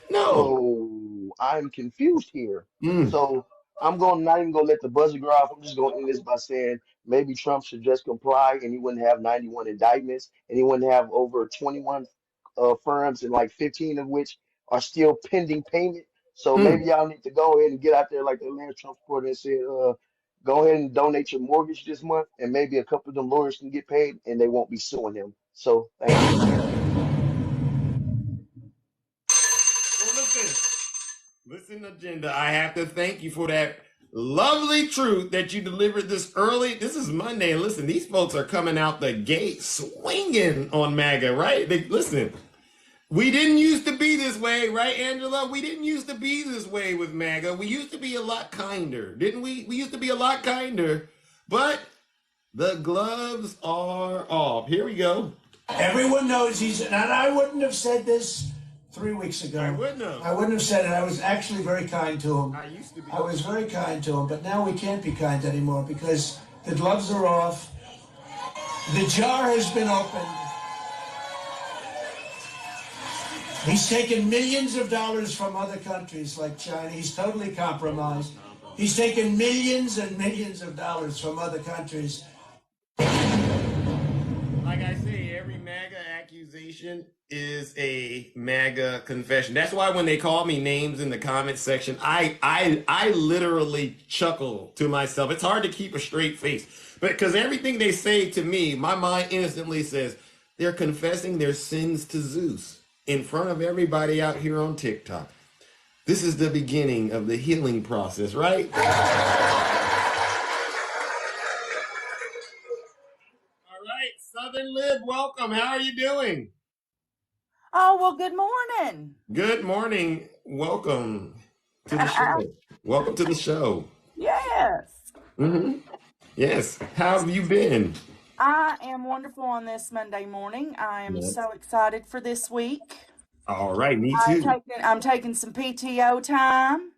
No. So I'm confused here. Mm. So I'm going not even gonna let the buzzer go off. I'm just gonna end this by saying maybe Trump should just comply and he wouldn't have 91 indictments and he wouldn't have over 21 firms and like 15 of which are still pending payment. So maybe Mm. y'all need to go ahead and get out there like the last Trump supporter and said, go ahead and donate your mortgage this month and maybe a couple of them lawyers can get paid and they won't be suing him. So thank you. Well, listen, agenda. I have to thank you for that lovely truth that you delivered this early. This is Monday. And listen, these folks are coming out the gate swinging on MAGA, right? Listen, we didn't used to be this way, right, Angela? We didn't used to be this way with MAGA. We used to be a lot kinder, didn't we? We used to be a lot kinder, but the gloves are off. Here we go. Everyone knows and I wouldn't have said this 3 weeks ago. I wouldn't have. I wouldn't have said it. I was actually very kind to him. I used to be. I was very kind to him, but now we can't be kind anymore because the gloves are off. The jar has been opened. He's taken millions of dollars from other countries like China. He's totally compromised. He's taken millions and millions of dollars from other countries. Like I say, every MAGA accusation is a MAGA confession. That's why when they call me names in the comment section, I literally chuckle to myself. It's hard to keep a straight face, but because everything they say to me, my mind instantly says they're confessing their sins to Zeus in front of everybody out here on TikTok. This is the beginning of the healing process, right? All right, Southern Lib, welcome. How are you doing? Oh, well, good morning. Good morning. Welcome to the show. Welcome to the show. Yes. Yes. How have you been? I am wonderful on this Monday morning. I am Yes. so excited for this week. All right, me too. I'm taking some PTO time.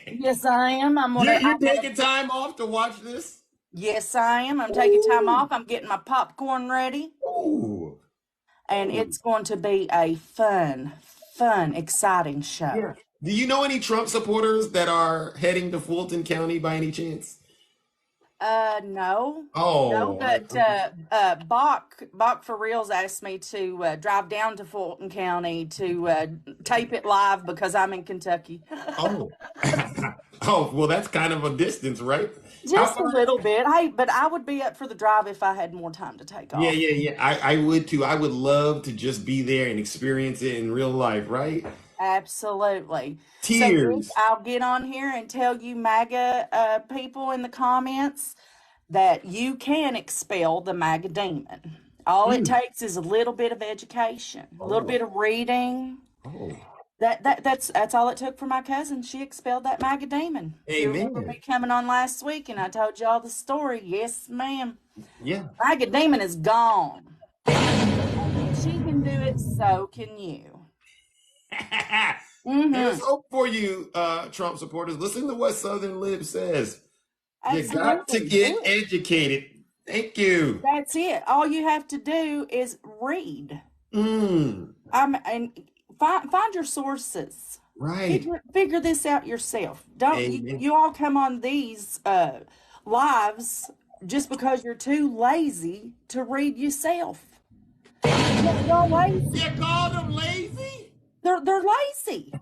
Yes, I am. You're taking time off to watch this? Yes, I am. I'm taking time off. I'm getting my popcorn ready. Ooh. And it's going to be a fun, exciting show. Yeah. Do you know any Trump supporters that are heading to Fulton County by any chance? No. Oh. No, but Bach for reals asked me to drive down to Fulton County to tape it live because I'm in Kentucky. Oh. Oh, well, that's kind of a distance, right? Just a little bit. Hey, but I would be up for the drive if I had more time to take off. Yeah. I would too. I would love to just be there and experience it in real life, right? Absolutely. Tears. So I'll get on here and tell you MAGA people in the comments that you can expel the MAGA demon. All it takes is a little bit of education, a little bit of reading. Oh. That's all it took for my cousin. She expelled that MAGA demon. Amen. You remember me coming on last week and I told y'all the story. Yes, ma'am. Yeah. MAGA demon is gone. And if she can do it, so can you. There's hope for you, Trump supporters. Listen to what Southern Lib says. You got to get educated. Thank you. That's it. All you have to do is read. Mm, And find your sources. right. Figure this out yourself. Don't Amen. you all come on these lives just because you're too lazy to read yourself. Y'all lazy. You call them lazy? They're lazy.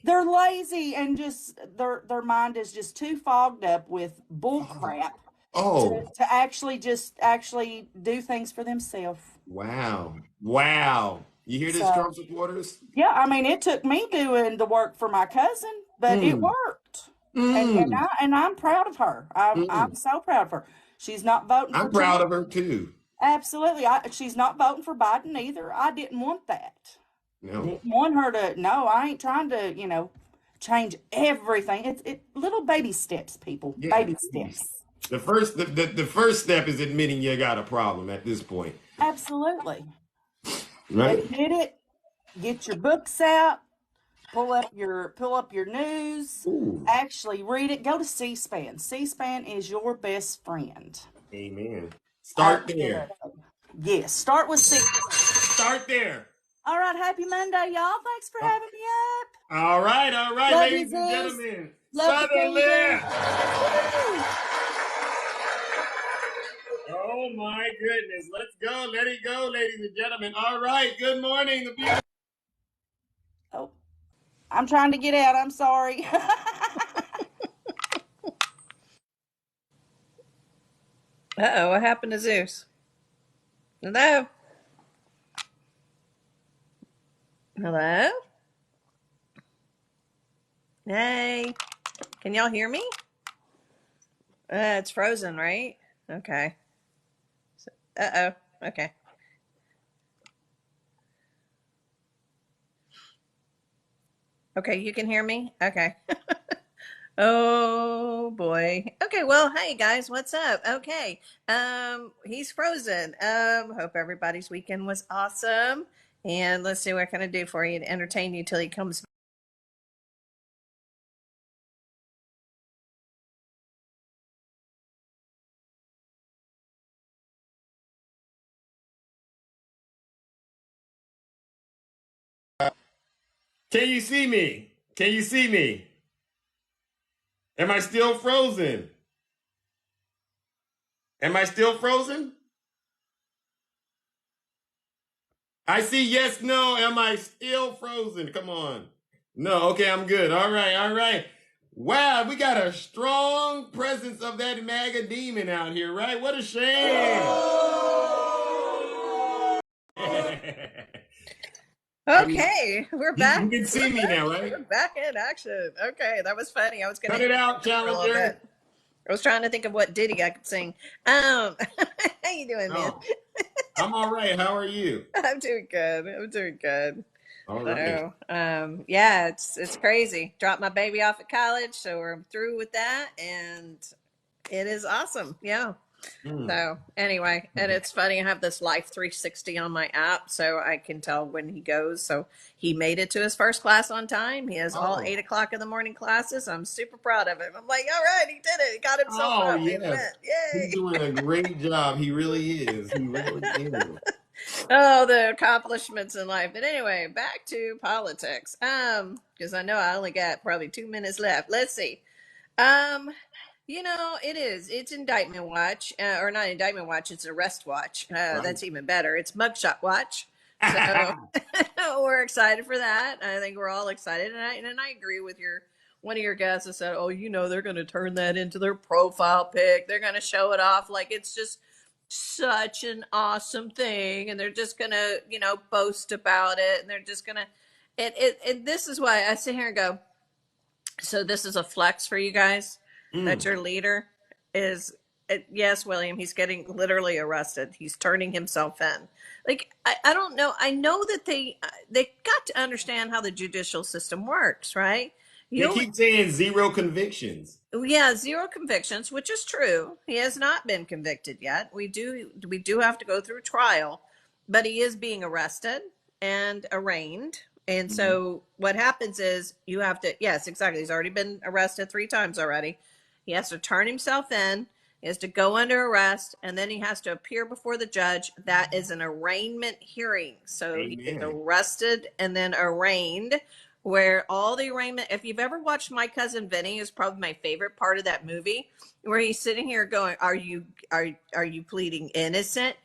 They're lazy and just their mind is just too fogged up with bull crap Oh, to actually do things for themselves. wow. Wow. You hear this, So Trump supporters? yeah, I mean it took me doing the work for my cousin, but it Mm, worked. mm, I'm proud of her. I'm mm. so proud of her. She's not voting for I'm proud Trump. of her too. Absolutely. She's not voting for Biden either. I didn't want that. No. Didn't want her to. No, I ain't trying to. Change everything. It's little baby steps, people. Yeah. Baby steps. The first step is admitting you got a problem at this point. Absolutely. Right? Admit it. Get your books out. Pull up your news. Ooh. Actually read it. Go to C-SPAN. C-SPAN is your best friend. Amen. Start there. Absolutely. Yes. Start with C. Start there. All right. Happy Monday, y'all. Thanks for having me up. All right, Love ladies you, and Zeus. gentlemen. Love the Southern kingdom. Lift. Oh my goodness. Let's go. Let it go, ladies and gentlemen. All right. Good morning. The beautiful. Oh, I'm trying to get out. I'm sorry. Uh-oh, what happened to Zeus? Hello? Hello? Hey, can y'all hear me? It's frozen, right? Okay. Uh-oh, okay. Okay, you can hear me? Okay. Oh boy. Okay, well, hey guys, what's up? Okay. He's frozen. Hope everybody's weekend was awesome. And let's see what I can do for you to entertain you till he comes. Can you see me? Can you see me? Am I still frozen? Am I still frozen? I see yes, no. Am I still frozen? Come on. No, okay, I'm good. All right, all right. Wow, we got a strong presence of that MAGA demon out here, right? What a shame. Okay, we're back. You can see me now, right? We're back in action. Okay, that was funny. I was gonna Cut it out, Challenger. I was trying to think of what ditty I could sing. How you doing, man? I'm all right. How are you? I'm doing good. I'm doing good. All right. So, yeah, it's crazy. Dropped my baby off at college, so I'm through with that, and it is awesome. Yeah. So anyway, and it's funny, I have this Life 360 on my app, so I can tell when he goes. So he made it to his first class on time. He has all 8 o'clock in the morning classes. I'm super proud of him. I'm like, all right, he did it. He got himself up. Yes. Yay. He's doing a great job. He really is. He really is. Oh, the accomplishments in life. But anyway, back to politics. Because I know I only got probably 2 minutes left. Let's see. It's indictment watch, or not indictment watch, it's arrest watch. Right. That's even better. It's mugshot watch. So we're excited for that. I think we're all excited. And I agree with one of your guests that said, they're going to turn that into their profile pic. They're going to show it off like it's just such an awesome thing. And they're just going to, boast about it. And they're just going to, and this is why I sit here and go, so this is a flex for you guys? That your leader is, yes, William, he's getting literally arrested. He's turning himself in. Like, I don't know. I know that they got to understand how the judicial system works, right? They keep saying 0 convictions. Yeah, 0 convictions, which is true. He has not been convicted yet. We do have to go through trial, but he is being arrested and arraigned. And so what happens is you have to, yes, exactly. He's already been arrested 3 times already. He has to turn himself in. He has to go under arrest, and then he has to appear before the judge. That is an arraignment hearing. So he is Amen. arrested and then arraigned, where all the arraignment, if you've ever watched My Cousin Vinny, is probably my favorite part of that movie, where he's sitting here going, are you pleading innocent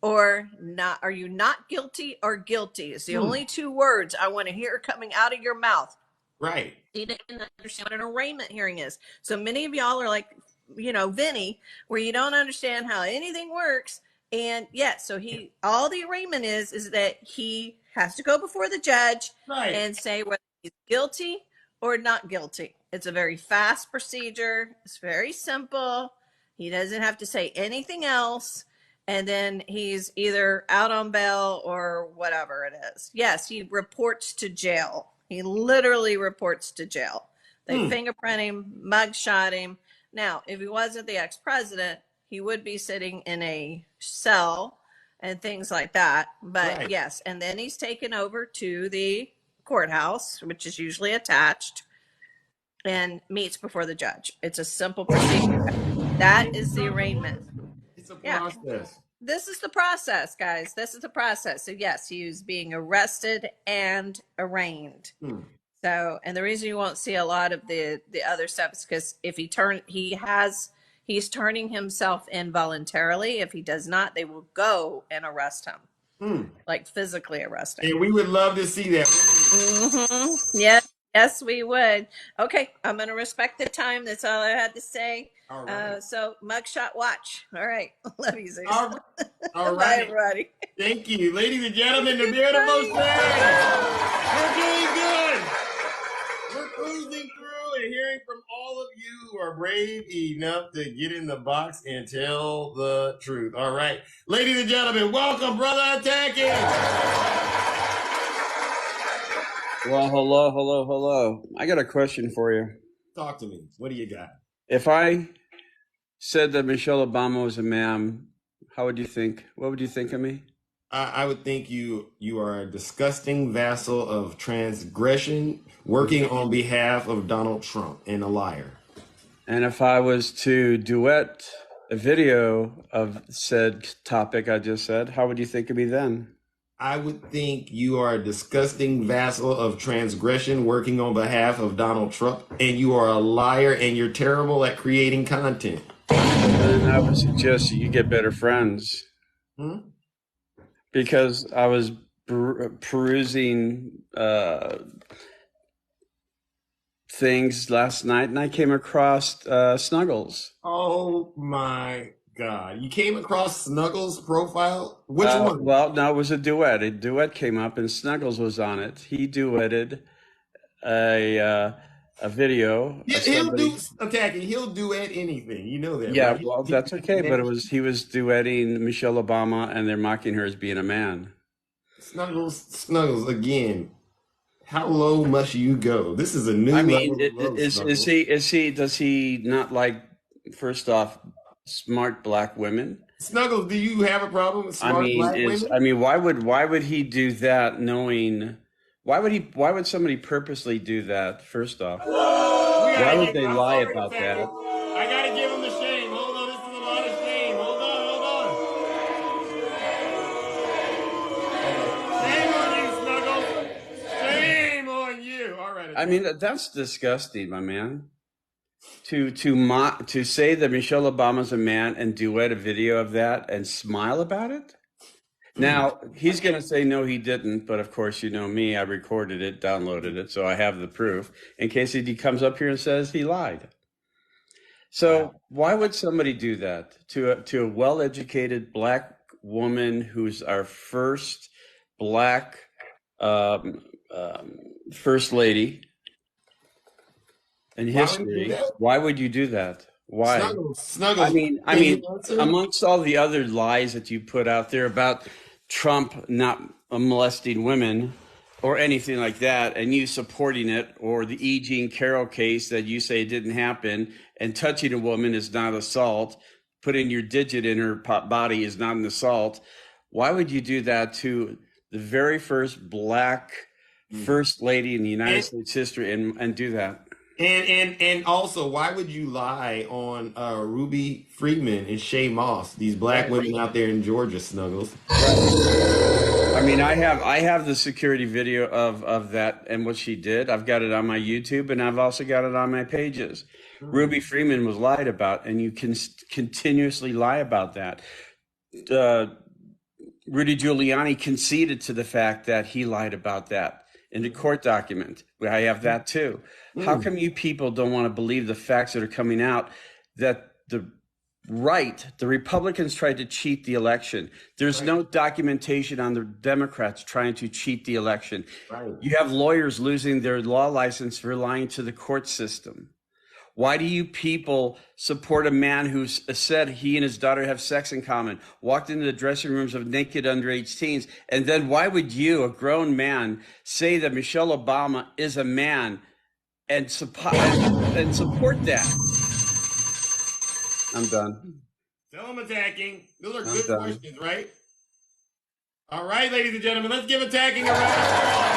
or not? Are you not guilty or guilty? It's the only two words I want to hear coming out of your mouth. Right. You didn't understand what an arraignment hearing is. So many of y'all are like, Vinny, where you don't understand how anything works. And so all the arraignment is that he has to go before the judge and say whether he's guilty or not guilty. It's a very fast procedure. It's very simple. He doesn't have to say anything else. And then he's either out on bail or whatever it is. Yes, he reports to jail. He literally reports to jail. They fingerprint him, mugshot him. Now, if he wasn't the ex-president, he would be sitting in a cell and things like that. But yes, and then he's taken over to the courthouse, which is usually attached, and meets before the judge. It's a simple procedure. That is the arraignment. It's a process. This is the process, guys. This is the process. So yes, he was being arrested and arraigned. So, and the reason you won't see a lot of the other stuff is because if he's turning himself in voluntarily. If he does not, they will go and arrest him, like physically arrest him. And we would love to see that. Yes, we would. Okay, I'm going to respect the time. That's all I had to say. All right. So, mugshot watch. All right. Love you, Zeus. All Bye, right. everybody. Thank you. Ladies and gentlemen, the beautiful Sarah. We're doing good. We're cruising through and hearing from all of you who are brave enough to get in the box and tell the truth. All right. Ladies and gentlemen, welcome, Brother Attacking. Well, hello. I got a question for you. Talk to me. What do you got? If I said that Michelle Obama was a man, how would you think? What would you think of me? I would think you are a disgusting vassal of transgression working on behalf of Donald Trump and a liar. And if I was to duet a video of said topic I just said, how would you think of me then? I would think you are a disgusting vassal of transgression working on behalf of Donald Trump, and you are a liar, and you're terrible at creating content. And I would suggest you get better friends. Because I was perusing things last night, and I came across Snuggles. Oh, my God. You came across Snuggles' profile? Which one? Well, no, it was a duet. A duet came up, and Snuggles was on it. He duetted a video. He'll duet anything. You know that, yeah, right? well, that's okay. But he was duetting Michelle Obama, and they're mocking her as being a man. Snuggles again. How low must you go? This is a new. I mean, level does he not like? First off, smart black women. Snuggles, do you have a problem with smart black women? Why would he do that knowing? Why would somebody purposely do that? First off, why would they lie about that? I gotta give him the shame. Hold on, this is a lot of shame. Hold on. Shame on you, Snuggles. Shame on you. All right. I mean, that's disgusting, my man. To say that Michelle Obama's a man and duet a video of that and smile about it. Now, he's going to say, no, he didn't. But of course, you know me, I recorded it, downloaded it. So I have the proof in case he comes up here and says he lied. So why would somebody do that to a well-educated black woman who's our first black first lady in history? Why would you do that? Why? Snuggles. I mean, amongst all the other lies that you put out there about Trump not molesting women or anything like that, and you supporting it, or the E. Jean Carroll case that you say didn't happen, and touching a woman is not assault, putting your digit in her body is not an assault. Why would you do that to the very first black first lady in the United States history and do that? And also, why would you lie on Ruby Freeman and Shay Moss, these black women out there in Georgia, Snuggles? I mean, I have the security video of that and what she did. I've got it on my YouTube, and I've also got it on my pages. Ruby Freeman was lied about, and you can continuously lie about that. Rudy Giuliani conceded to the fact that he lied about that in the court document. I have that too. How come you people don't want to believe the facts that are coming out, that the Republicans tried to cheat the election? There's no documentation on the Democrats trying to cheat the election. You have lawyers losing their law license for lying to the court system. Why do you people support a man who said he and his daughter have sex in common, walked into the dressing rooms of naked underage teens? And then why would you, a grown man, say that Michelle Obama is a man and support that? I'm done. Tell them attacking. Those are good questions, right? All right, ladies and gentlemen, let's give attacking a round.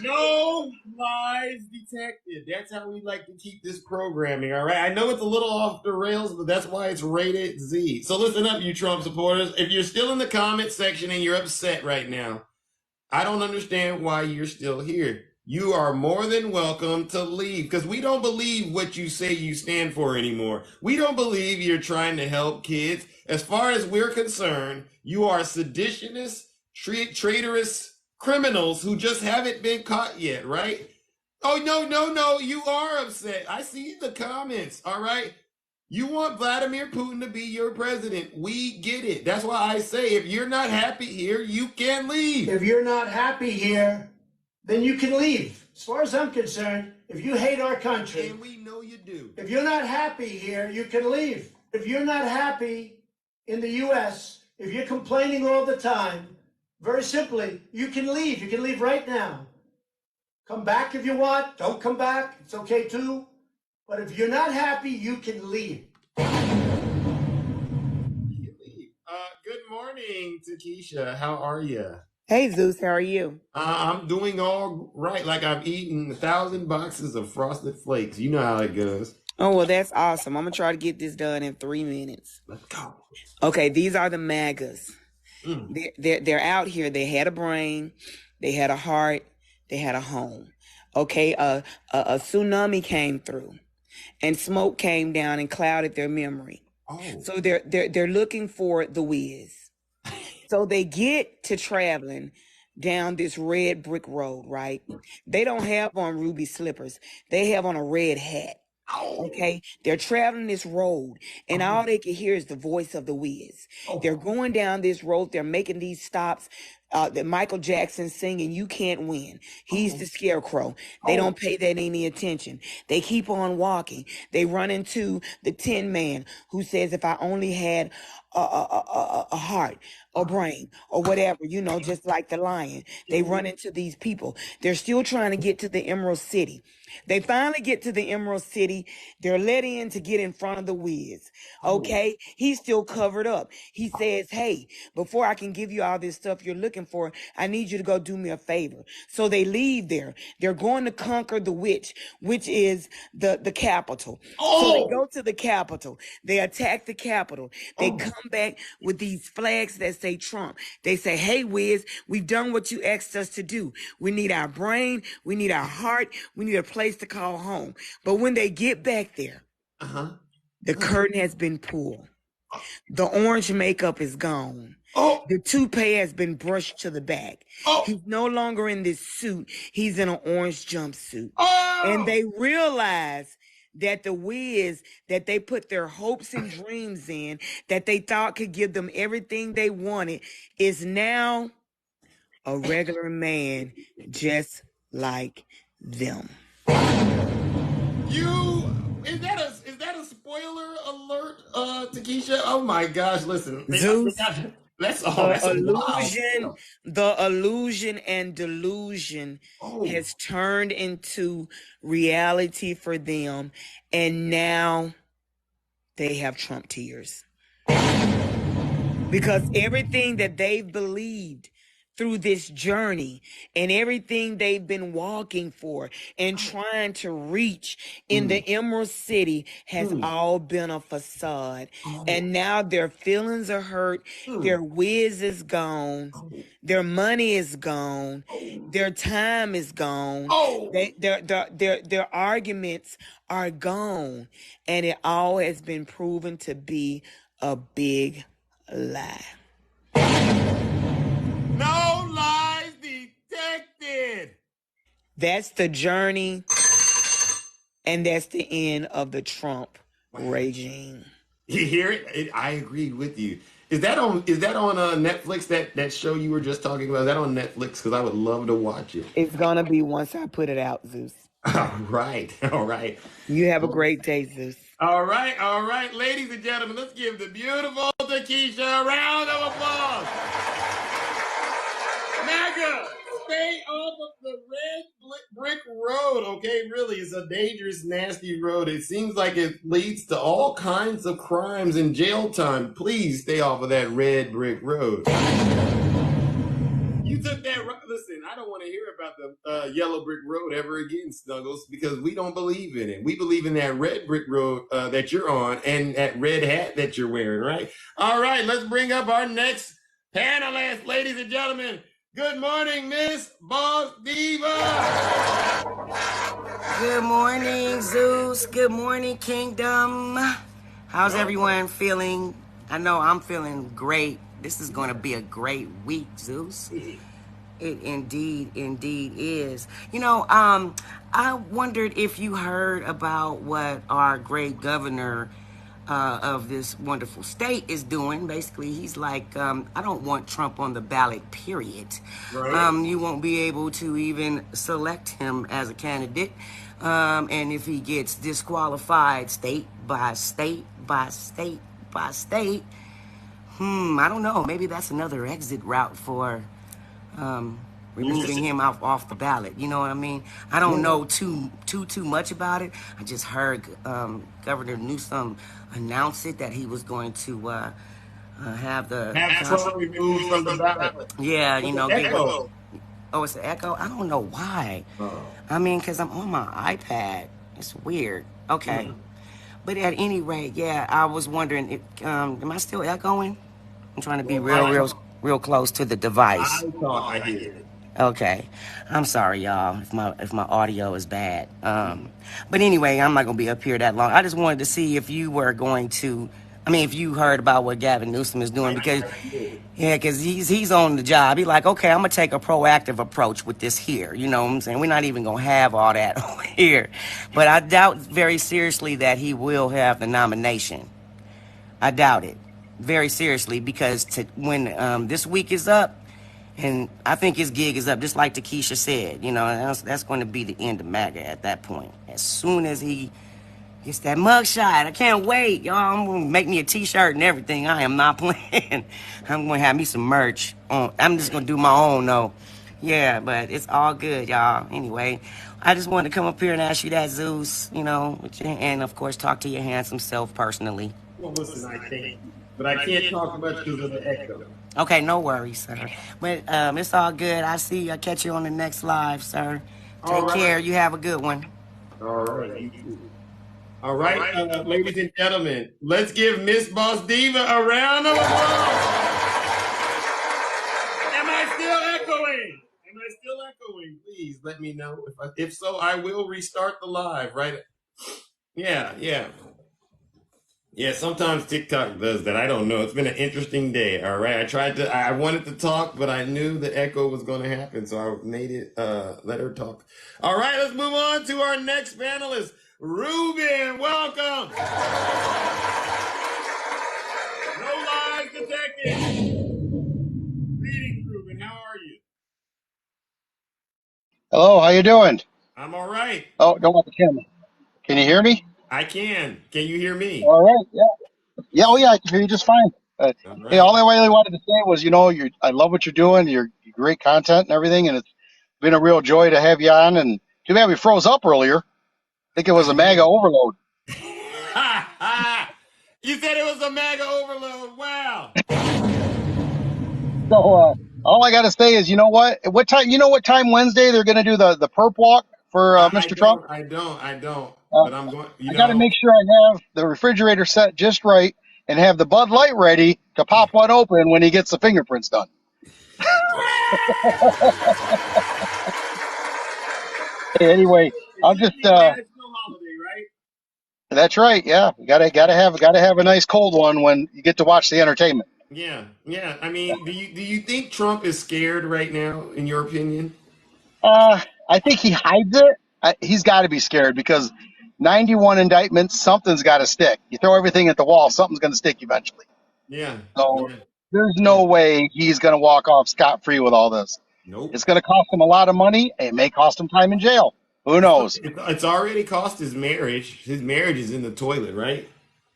No lies detected. That's how we like to keep this programming, all right? I know it's a little off the rails, but that's why it's rated Z. So listen up, you Trump supporters. If you're still in the comment section and you're upset right now, I don't understand why you're still here. You are more than welcome to leave, because we don't believe what you say you stand for anymore. We don't believe you're trying to help kids. As far as we're concerned, you are seditionists, traitorous criminals who just haven't been caught yet, right? Oh, no, you are upset. I see the comments, all right? You want Vladimir Putin to be your president. We get it. That's why I say if you're not happy here, you can leave. If you're not happy here, then you can leave. As far as I'm concerned, if you hate our country, and we know you do. If you're not happy here, you can leave. If you're not happy in the U.S., if you're complaining all the time, very simply, you can leave. You can leave right now. Come back if you want. Don't come back. It's okay too. But if you're not happy, you can leave. Good morning, Takesha. How are you? Hey, Zeus. How are you? I'm doing all right. Like I've eaten 1,000 boxes of Frosted Flakes. You know how it goes. Oh, well, that's awesome. I'm going to try to get this done in 3 minutes. Let's go. Okay, these are the MAGAs. They're out here. They had a brain, they had a heart, they had a home. Okay, a tsunami came through, and smoke came down and clouded their memory. So they're looking for the whiz. So they get to traveling down this red brick road, right? They don't have on ruby slippers. They have on a red hat. Okay, they're traveling this road, and all they can hear is the voice of the whiz. They're going down this road. They're making these stops. That Michael Jackson singing "You Can't Win." He's the scarecrow. They don't pay that any attention. They keep on walking. They run into the Tin Man, who says, "If I only had a heart, a brain, or whatever, you know, just like the lion." They run into these people. They're still trying to get to the Emerald City. They finally get to the Emerald City. They're let in to get in front of the whiz. Okay, he's still covered up. He says, "Hey, before I can give you all this stuff you're looking for, I need you to go do me a favor." So they leave there. They're going to conquer the witch, which is the capital. So they go to the capital. They attack the capital. They come back with these flags that say Trump. They say, "Hey, Wiz, we've done what you asked us to do. We need our brain. We need our heart. We need a place to call home." But when they get back there, the curtain has been pulled. The orange makeup is gone. The toupee has been brushed to the back. He's no longer in this suit. He's in an orange jumpsuit. And they realize that the whiz that they put their hopes and dreams in, that they thought could give them everything they wanted, is now a regular man just like them. Is that a spoiler alert, Takesha? Oh my gosh, listen. Zeus, That's the illusion and delusion has turned into reality for them, and now they have Trump tears. Because everything that they've believed through this journey and everything they've been walking for and trying to reach in the Emerald City has all been a facade. And now their feelings are hurt, their whiz is gone, their money is gone, their time is gone, their arguments are gone, and it all has been proven to be a big lie. No lies detected. That's the journey, and that's the end of the Trump regime. You hear it? I agree with you. Is that on Netflix? That show you were just talking about? Is that on Netflix? Because I would love to watch it. It's gonna be once I put it out, Zeus. All right. You have a great day, Zeus. All right, ladies and gentlemen, let's give the beautiful Takesha a round of applause. MAGA, stay off of the red brick road, okay? Really, it's a dangerous, nasty road. It seems like it leads to all kinds of crimes and jail time. Please stay off of that red brick road. You took that. Listen, I don't want to hear about the yellow brick road ever again, Snuggles, because we don't believe in it. We believe in that red brick road that you're on and that red hat that you're wearing, right? All right, let's bring up our next panelist, ladies and gentlemen. Good morning, Miss Boss Diva. Good morning, Zeus. Good morning, Kingdom. How's everyone feeling? I know I'm feeling great. This is going to be a great week, Zeus. It indeed is. You know, I wondered if you heard about what our great governor of this wonderful state is doing. Basically, he's like, I don't want Trump on the ballot, period. Right. You won't be able to even select him as a candidate. And if he gets disqualified state by state by state by state, I don't know. Maybe that's another exit route for removing him off the ballot. You know what I mean? I don't know too much about it. I just heard Governor Newsom announce it, that he was going to have Trump removed from the ballot. Yeah, you know. Echo. Oh, it's an echo? I don't know why. I mean, because I'm on my iPad. It's weird. Okay. But at any rate, yeah, I was wondering, if, am I still echoing? I'm trying to be real close to the device. I thought I did. Okay. I'm sorry, y'all, if my audio is bad. But anyway, I'm not going to be up here that long. I just wanted to see if you were going to, if you heard about what Gavin Newsom is doing, because he's on the job. He's like, okay, I'm going to take a proactive approach with this here. You know what I'm saying? We're not even going to have all that over here. But I doubt very seriously that he will have the nomination. I doubt it very seriously, because when this week is up, and I think his gig is up, just like Takesha said, you know, that's going to be the end of MAGA at that point. As soon as he gets that mugshot, I can't wait, y'all. I'm going to make me a T-shirt and everything. I am not playing. I'm going to have me some merch. I'm just going to do my own, though. Yeah, but it's all good, y'all. Anyway, I just wanted to come up here and ask you that, Zeus, you know, and, of course, talk to your handsome self personally. Well, listen, I think, but I can't talk much because of the echo. Okay, no worries, sir. But it's all good. I'll catch you on the next live, sir. Take care. You have a good one. All right, you too. All right, ladies and gentlemen, let's give Miss Boss Diva a round of applause. Am I still echoing? Please let me know. If so, I will restart the live, right? Yeah, sometimes TikTok does that. I don't know. It's been an interesting day, all right? I wanted to talk, but I knew the echo was going to happen, so I made it, let her talk. All right, let's move on to our next panelist. Ruben, welcome. No lies detected. Greetings, Ruben. How are you? Hello, how you doing? I'm all right. Oh, don't want the camera. Can you hear me? I can. Can you hear me? All right, yeah. Yeah, oh yeah, I can hear you just fine. All Hey, all I really wanted to say was, you know, I love what you're doing. You're great content and everything, and it's been a real joy to have you on. And too bad we froze up earlier. I think it was a MAGA overload. You said it was a MAGA overload. Wow. So, All I got to say is, you know what? What time? You know what time Wednesday they're going to do the perp walk for Mr. Trump? I don't. Uh, But I'm going. I got to make sure I have the refrigerator set just right and have the Bud Light ready to pop one open when he gets the fingerprints done. Hey, anyway, I'm just. That's right. Yeah, you gotta have a nice cold one when you get to watch the entertainment. Yeah, yeah. I mean, do you think Trump is scared right now? In your opinion? I think he hides it. He's got to be scared because 91 indictments, something's got to stick. You throw everything at the wall, something's going to stick eventually. Yeah. So there's no way he's going to walk off scot-free with all this. Nope. It's going to cost him a lot of money. It may cost him time in jail. Who knows? It's already cost his marriage. His marriage is in the toilet, right?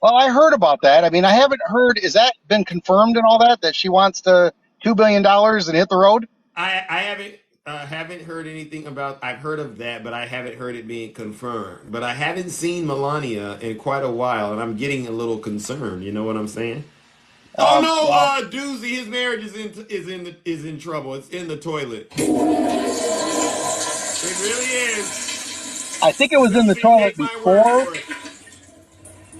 Well, I heard about that. I mean, I haven't heard. Is that been confirmed and all that she wants to $2 billion and hit the road? I haven't heard anything about. I've heard of that, but I haven't heard it being confirmed. But I haven't seen Melania in quite a while, and I'm getting a little concerned. You know what I'm saying? Oh no, doozy! His marriage is in trouble. It's in the toilet. It really is. I think it was in the toilet before.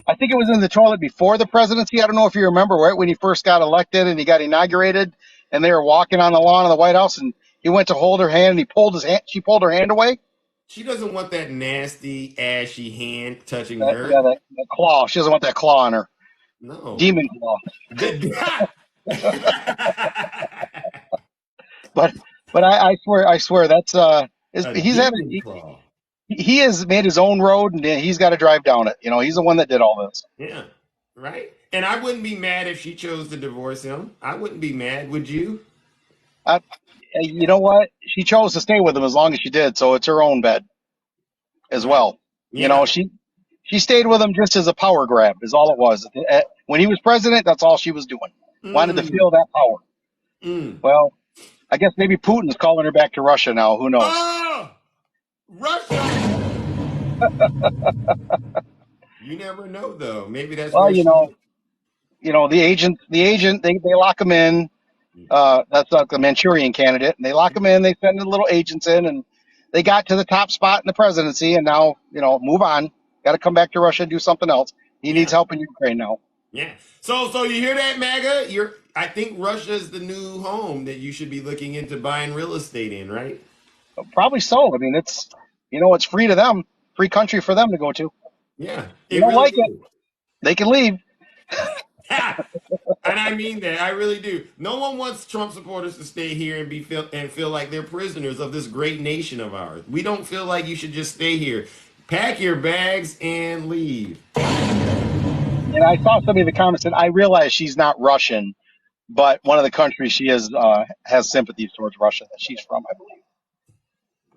I think it was in the toilet before the presidency. I don't know if you remember, right when he first got elected and he got inaugurated, and they were walking on the lawn of the White House, and he went to hold her hand, and he pulled his hand. She pulled her hand away. She doesn't want that nasty, ashy hand touching her. Yeah, that claw. She doesn't want that claw on her. No. Demon claw. But I swear that's he has made his own road and he's got to drive down it. You know, he's the one that did all this. Yeah, right. And I wouldn't be mad if she chose to divorce him. I wouldn't be mad. Would you? You know what? She chose to stay with him as long as she did, so it's her own bed as well. Yeah. You know, she stayed with him just as a power grab is all it was. When he was president, that's all she was doing. Wanted to feel that power. Well, I guess maybe Putin's calling her back to Russia now. Who knows? Oh, Russia! You never know, though. Maybe that's well, you know, the agent, they lock him in. That's like the Manchurian Candidate, and they lock him in. They send the little agents in, and they got to the top spot in the presidency, and now move on. Got to come back to Russia and do something else. He needs help in Ukraine now. Yeah. So you hear that, MAGA? I think Russia's the new home that you should be looking into buying real estate in, right? Probably so. I mean, it's it's free to them, free country for them to go to. Yeah. They don't like it. They can leave. And I mean that. I really do. No one wants Trump supporters to stay here and feel like they're prisoners of this great nation of ours. We don't feel like you should just stay here. Pack your bags and leave. And I saw somebody in the comments said, I realize she's not Russian, but one of the countries she has sympathies towards Russia that she's from, I believe.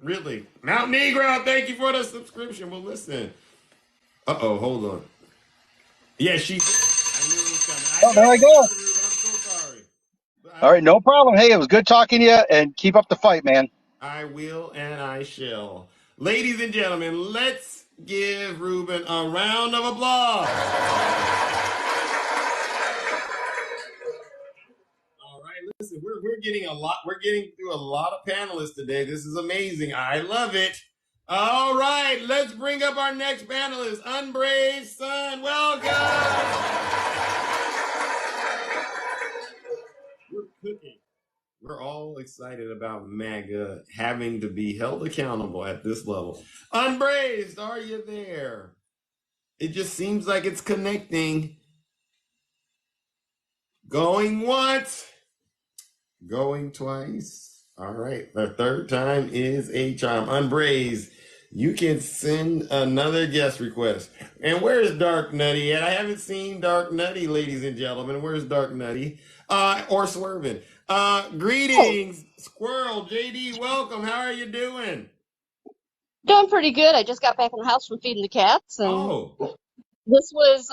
Really? Mount Negro, thank you for the subscription. Well, listen. Uh-oh, hold on. Yeah, she... I knew it was coming. There I go. I'm so sorry. All right, no problem. Hey, it was good talking to you, and keep up the fight, man. I will, and I shall. Ladies and gentlemen, let's give Ruben a round of applause. All right, listen, we're getting a lot. We're getting through a lot of panelists today. This is amazing. I love it. All right, let's bring up our next panelist, Unbrave Sun. Welcome. We're cooking. We're all excited about MAGA having to be held accountable at this level. Unbraced, are you there? It just seems like it's connecting. Going once, going twice. All right, the third time is a charm. Unbraced, you can send another guest request. And where's Dark Nutty at? I haven't seen Dark Nutty, ladies and gentlemen. Where's Dark Nutty? Or Swervin'. Greetings, Squirrel. JD, welcome. How are you doing? Doing pretty good. I just got back in the house from feeding the cats, and this was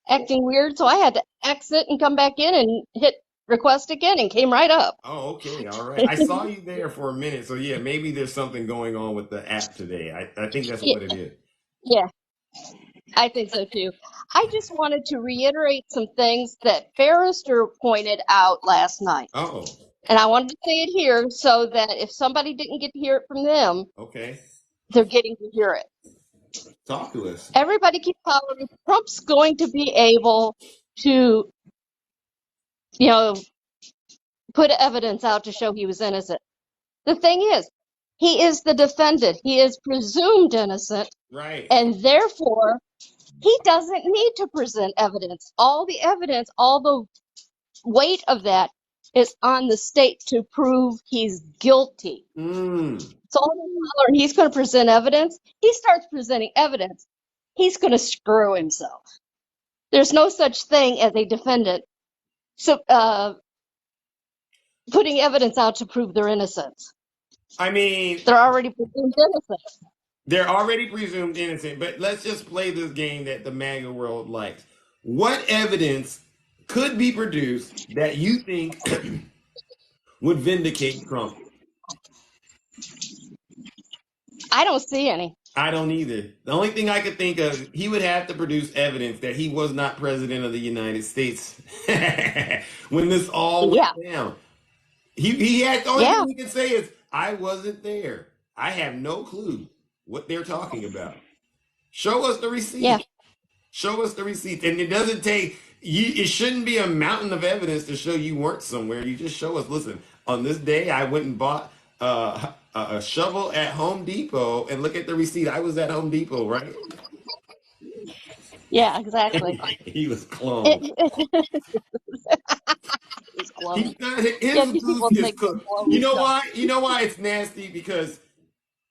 acting weird, so I had to exit and come back in and hit request again and came right up. Oh, okay. All right. I saw you there for a minute, so yeah, maybe there's something going on with the app today. I think that's what it is. Yeah, I think so too. I just wanted to reiterate some things that Farrister pointed out last night. And I wanted to say it here so that if somebody didn't get to hear it from them, Okay. they're getting to hear it. Talk to us. Everybody keeps hollering, Trump's going to be able to, you know, put evidence out to show he was innocent. The thing is, he is the defendant. He is presumed innocent, Right. and therefore, he doesn't need to present evidence. All the evidence, all the weight of that is on the state to prove he's guilty. So all the hollering, he's going to present evidence. He starts presenting evidence, he's going to screw himself. There's no such thing as a defendant putting evidence out to prove their innocence. I mean, they're already presumed innocent. They're already presumed innocent, but let's just play this game that the MAGA world likes. What evidence could be produced that you think would vindicate Trump? I don't see any. I don't either. The only thing I could think of, he would have to produce evidence that he was not president of the United States when this all went down. He had the only thing he could say is, I wasn't there. I have no clue what they're talking about. Show us the receipt. Yeah. Show us the receipt. And it doesn't take it shouldn't be a mountain of evidence to show you weren't somewhere. You just show us, listen, on this day I went and bought a shovel at Home Depot, and look at the receipt. I was at Home Depot, right? Yeah, exactly. He was cloned. He's cloned. His goose is cooked. You know why? You know why it's nasty? Because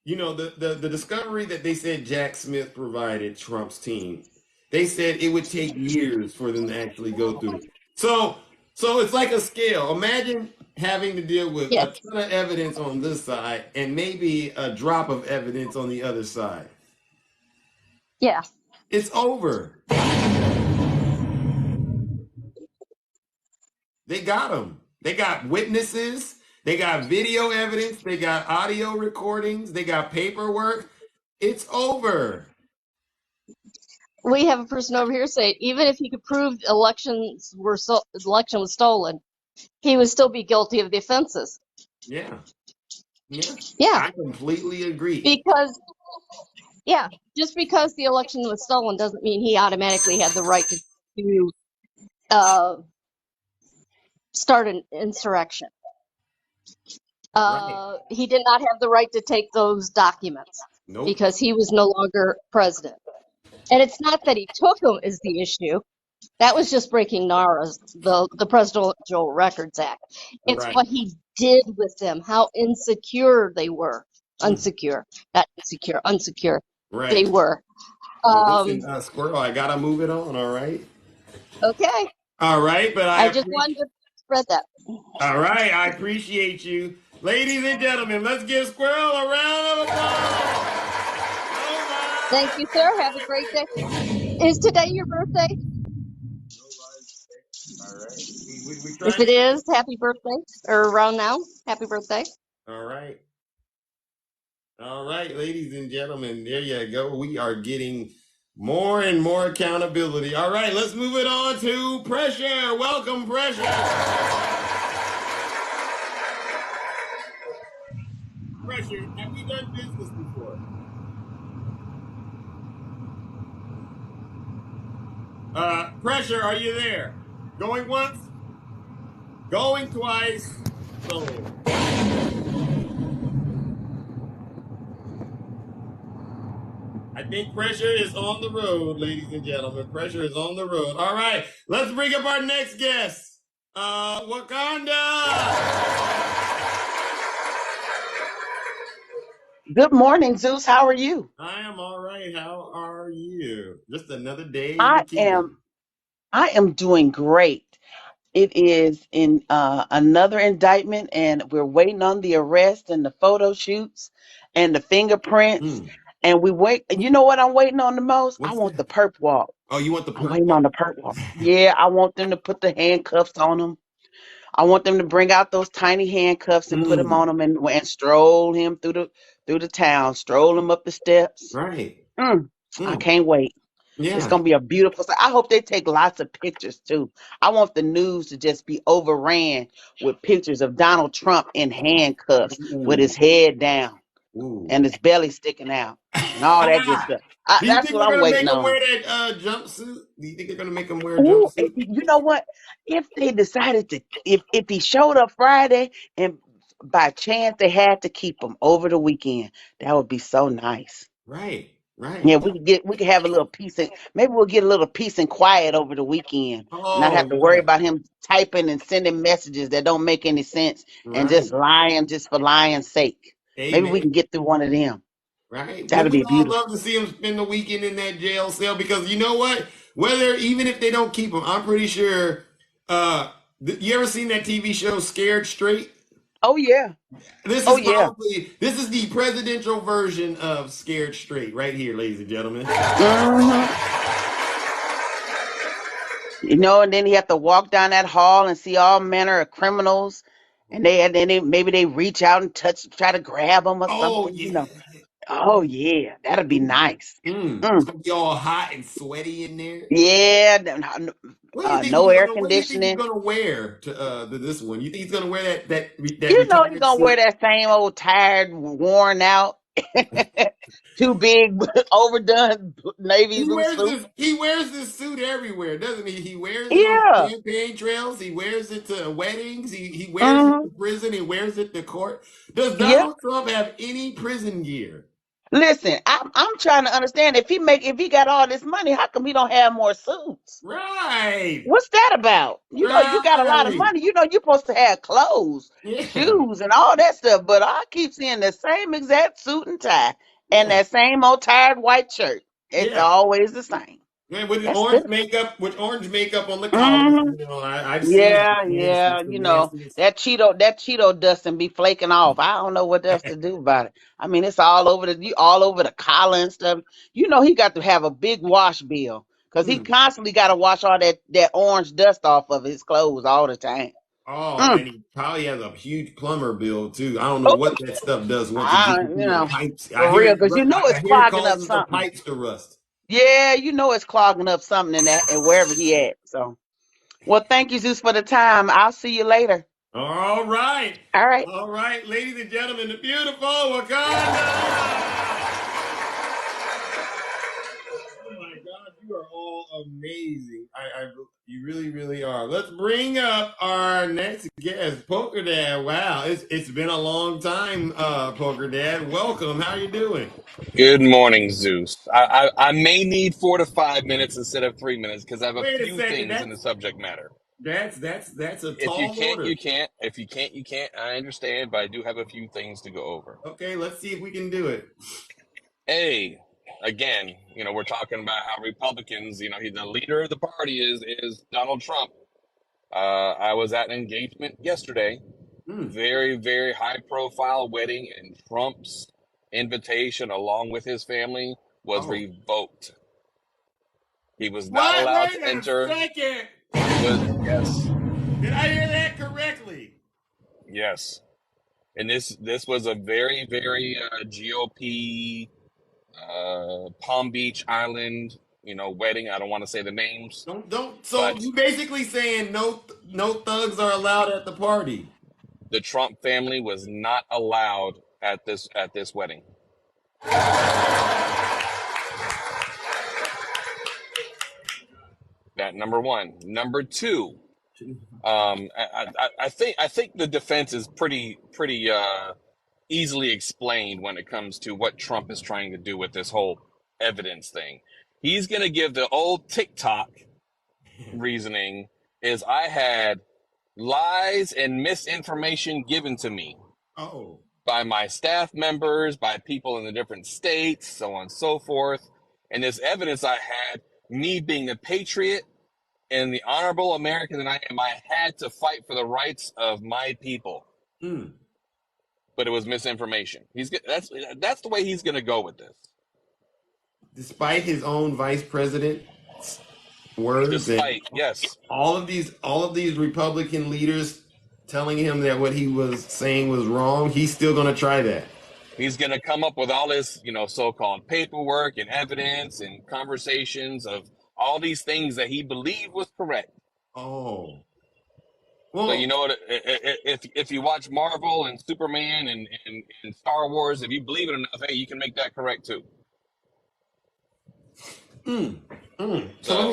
you know the discovery that they said Jack Smith provided Trump's team. They said it would take years for them to actually go through. So it's like a scale. Imagine having to deal with a ton of evidence on this side and maybe a drop of evidence on the other side. Yeah. It's over. They got them. They got witnesses. They got video evidence. They got audio recordings. They got paperwork. It's over. We have a person over here say even if he could prove the election was stolen, he would still be guilty of the offenses. Yeah. Yeah. Yeah. I completely agree. Because just because the election was stolen doesn't mean he automatically had the right to start an insurrection. Right. He did not have the right to take those documents because he was no longer president. And it's not that he took them is the issue. That was just breaking NARA's, the Presidential Records Act. It's what he did with them, how insecure they were. Unsecure. Right. They were. Listen, Squirrel, I gotta move it on, all right? Okay. All right, but I just wanted to spread that. All right, I appreciate you. Ladies and gentlemen, let's give Squirrel a round of applause. Thank you, sir. Have a great day. Is today your birthday? All right. If it is, happy birthday. Or around now, happy birthday. All right. All right, ladies and gentlemen, there you go. We are getting more and more accountability. All right, let's move it on to Pressure. Welcome, Pressure. Pressure, have we done business before? Pressure, are you there? Going once? Going twice? So. I think Pressure is on the road, ladies and gentlemen. Pressure is on the road. All right, let's bring up our next guest. Wakanda. Good morning, Zeus. How are you? I am all right. How are you? Just another day. I am doing great. It is in another indictment, and we're waiting on the arrest and the photo shoots and the fingerprints. And we wait. You know what I'm waiting on the most? I want the perp walk. Oh, you want the perp walk? I'm waiting on the perp walk. Yeah, I want them to put the handcuffs on them. I want them to bring out those tiny handcuffs and put them on him and stroll him through the town, stroll him up the steps. Right. I can't wait. It's Yeah. gonna be a beautiful sight. I hope they take lots of pictures too. I want the news to just be overran with pictures of Donald Trump in handcuffs with Ooh. his head down Ooh. and his belly sticking out and all that good stuff. Do you That's think what they're I'm gonna waiting make him on. wear that jumpsuit? Do you think they're gonna make him wear a Ooh, jumpsuit? you know what? If they decided to, if he showed up Friday and by chance they had to keep him over the weekend, that would be so nice. Right. Yeah, Right. we could have a little peace and maybe we'll get a little peace and quiet over the weekend and not Oh have to worry yeah. about him typing and sending messages that don't make any sense and Right. just lying just for lying's sake. Maybe we Amen. can get through one of them. Right. But That'd we be all beautiful. love to see him spend the weekend in that jail cell because you know what? Whether even if they don't keep him, I'm pretty sure. You ever seen that TV show Scared Straight? Oh yeah. This Oh is yeah. probably this is the presidential version of Scared Straight right here, ladies and gentlemen. hmm You know, and then he have to walk down that hall and see all manner of criminals, and then they maybe they reach out and touch, try to grab him or Oh something. yeah. You know. Oh yeah, that'd be nice. It's Mm. gonna be all hot and sweaty in there. Yeah, no air What do you think he's conditioning. gonna wear to this one? You think he's gonna wear that You know, you're retired gonna wear suit? that same old tired, worn out, too big, overdone navy blue suit. He wears this suit everywhere, doesn't he? He wears it on Yeah. campaign trails. He wears it to weddings. He wears it hmm to prison. He wears it to court. Does Yeah. Donald Trump have any prison gear? Listen, I'm trying to understand if he got all this money, how come he don't have more suits? Right. What's that about? You know, you got a lot of Right. money. You know, you're supposed to have clothes, Yeah. shoes, and all that stuff. But I keep seeing the same exact suit and tie and Yeah. that same old tired white shirt. It's Yeah. always the same. Man, with That's orange good. makeup, on the collar. hmm I've seen it Yeah, before. yeah. It's the You know, nastiest. that Cheeto dust and be flaking off. I don't know what else to do about it. I mean, it's all over the collar and stuff. You know, he got to have a big wash bill because he Mm. constantly got to wash all that orange dust off of his clothes all the time. Oh, Mm. and he probably has a huge plumber bill too. I don't know what that stuff does once it gets You into the know, pipes. for real, because you know it's I hear it clogging up causes the something. pipes to rust. Yeah, you know it's clogging up something in that and wherever he at. So, well, thank you, Zeus, for the time. I'll see you later. All right. All right. All right, ladies and gentlemen, the beautiful Wakanda. Oh my God, you are all amazing. You really, really are. Let's bring up our next guest, Poker Dad. Wow, it's been a long time, Poker Dad. Welcome. How you doing? Good morning, Zeus. I may need 4 to 5 minutes instead of 3 minutes because I have a Wait a few second. things in the subject matter. That's a If you tall can't, order. you can't. If you can't, you can't. I understand, but I do have a few things to go over. Okay, let's see if we can do it. A, again, we're talking about how Republicans, the leader of the party is Donald Trump. I was at an engagement yesterday, very, very high profile wedding, and Trump's invitation along with his family was revoked. He was not allowed Wait to a enter. second. Yes. Did I hear that correctly? Yes. And this was a very, very GOP Palm Beach Island, wedding. I don't want to say the names. Don't. So But you basically saying no thugs are allowed at the party. the Trump family was not allowed at this wedding. That number one. Number two, I think the defense is pretty easily explained when it comes to what Trump is trying to do with this whole evidence thing. He's going to give the old TikTok reasoning is I had lies and misinformation given to me by my staff members, by people in the different states, so on and so forth. And this evidence I had, me being a patriot and the honorable American that I am, I had to fight for the rights of my people. But it was misinformation. That's the way he's going to go with this. Despite his own vice president words, yes, all of these Republican leaders telling him that what he was saying was wrong, he's still going to try that. He's going to come up with all this, so-called paperwork and evidence and conversations of all these things that he believed was correct. Oh. So you know what? If you watch Marvel and Superman and Star Wars, if you believe it enough, hey, you can make that correct too. So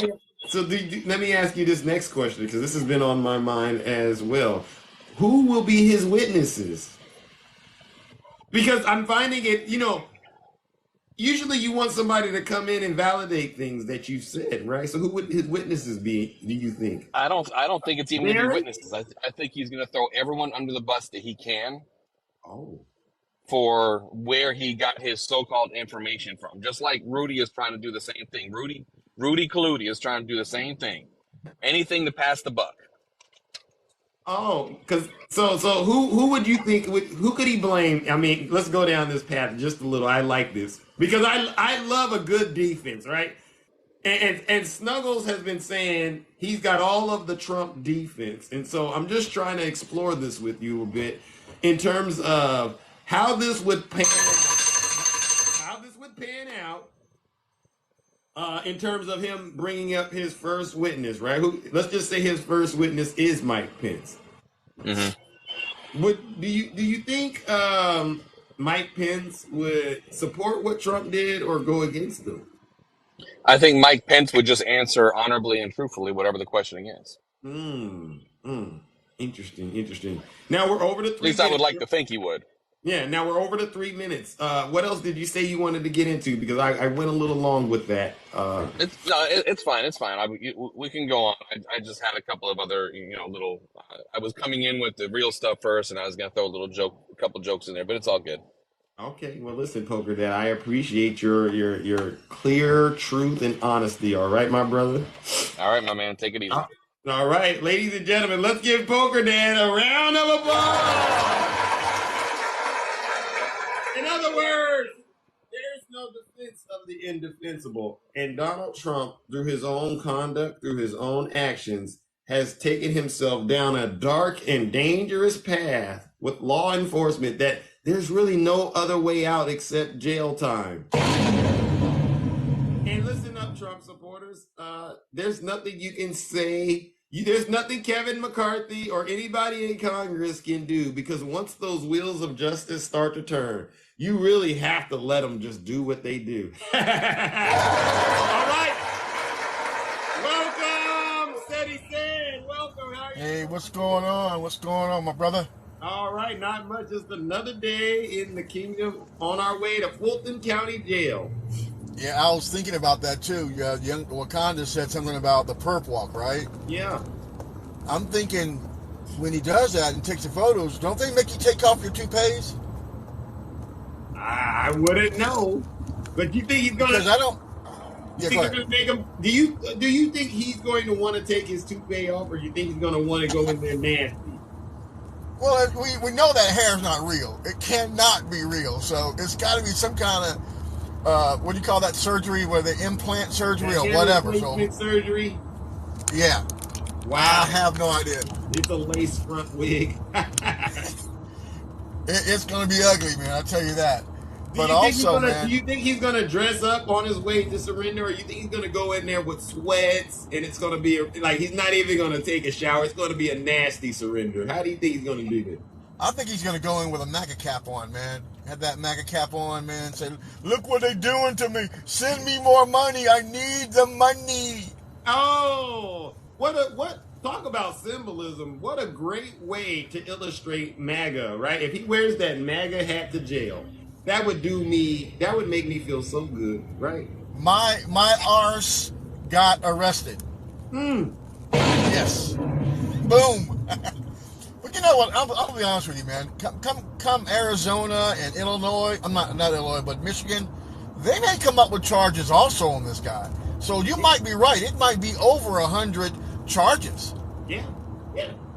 let me ask you this next question, because this has been on my mind as well. Who will be his witnesses? Because I'm finding it, usually you want somebody to come in and validate things that you've said, right? So who would his witnesses be, do you think? I don't think it's even going to be witnesses. I think he's going to throw everyone under the bus that he can. Oh. For where he got his so-called information from. Just like Rudy is trying to do the same thing. Rudy Kaludi is trying to do the same thing. Anything to pass the buck. Oh, so who would you think who could he blame? I mean, let's go down this path just a little. I like this because I love a good defense, right? And Snuggles has been saying he's got all of the Trump defense, and so I'm just trying to explore this with you a bit in terms of how this would pan out. In terms of him bringing up his first witness, right? Let's just say his first witness is Mike Pence. Mm-hmm. Do you think Mike Pence would support what Trump did or go against him? I think Mike Pence would just answer honorably and truthfully whatever the questioning is. Interesting. Now we're over to 3 minutes. At least I would like to think he would. Yeah, now we're over to 3 minutes. What else did you say you wanted to get into? Because I went a little long with that. It's fine. We can go on. I just had a couple of other, little. I was coming in with the real stuff first, and I was gonna throw a couple jokes in there, but it's all good. Okay, well, listen, Poker Dad, I appreciate your clear truth and honesty. All right, my brother. All right, my man, take it easy. All right, ladies and gentlemen, let's give Poker Dad a round of applause. In other words, there's no defense of the indefensible. And Donald Trump, through his own conduct, through his own actions, has taken himself down a dark and dangerous path with law enforcement that there's really no other way out except jail time. And listen up, Trump supporters. There's nothing you can say. There's nothing Kevin McCarthy or anybody in Congress can do, because once those wheels of justice start to turn, you really have to let them just do what they do. All right. Welcome, Seti Sen. Welcome. How are you? Hey, what's going on? What's going on, my brother? All right, not much. Just another day in the kingdom on our way to Fulton County Jail. Yeah, I was thinking about that too. Young Wakanda said something about the perp walk, right? Yeah. I'm thinking when he does that and takes the photos, don't they make you take off your toupees? I wouldn't know, but you think he's gonna? Because I don't. You think they're gonna make him? Do you think he's going to want to take his toupee off, or you think he's going to want to go in there nasty? Well, we know that hair's not real. It cannot be real. So it's got to be some kind of what do you call that surgery, where the implant surgery or whatever. So surgery. Yeah. Wow. I have no idea. It's a lace front wig. It's going to be ugly, man. I'll tell you that. But do man, you think he's going to dress up on his way to surrender, or you think he's going to go in there with sweats and it's going to be like he's not even going to take a shower? It's going to be a nasty surrender. How do you think he's going to do this? I think he's going to go in with a MAGA cap on, man. Have that MAGA cap on, man. Say, look what they're doing to me. Send me more money. I need the money. Oh, talk about symbolism. What a great way to illustrate MAGA, right? If he wears that MAGA hat to jail, that would make me feel so good, right? My arse got arrested. Yes. Boom. But you know what? I'll be honest with you, man. Come Arizona and Illinois. I'm not Illinois, but Michigan. They may come up with charges also on this guy. So you might be right. It might be over 100 charges. Yeah.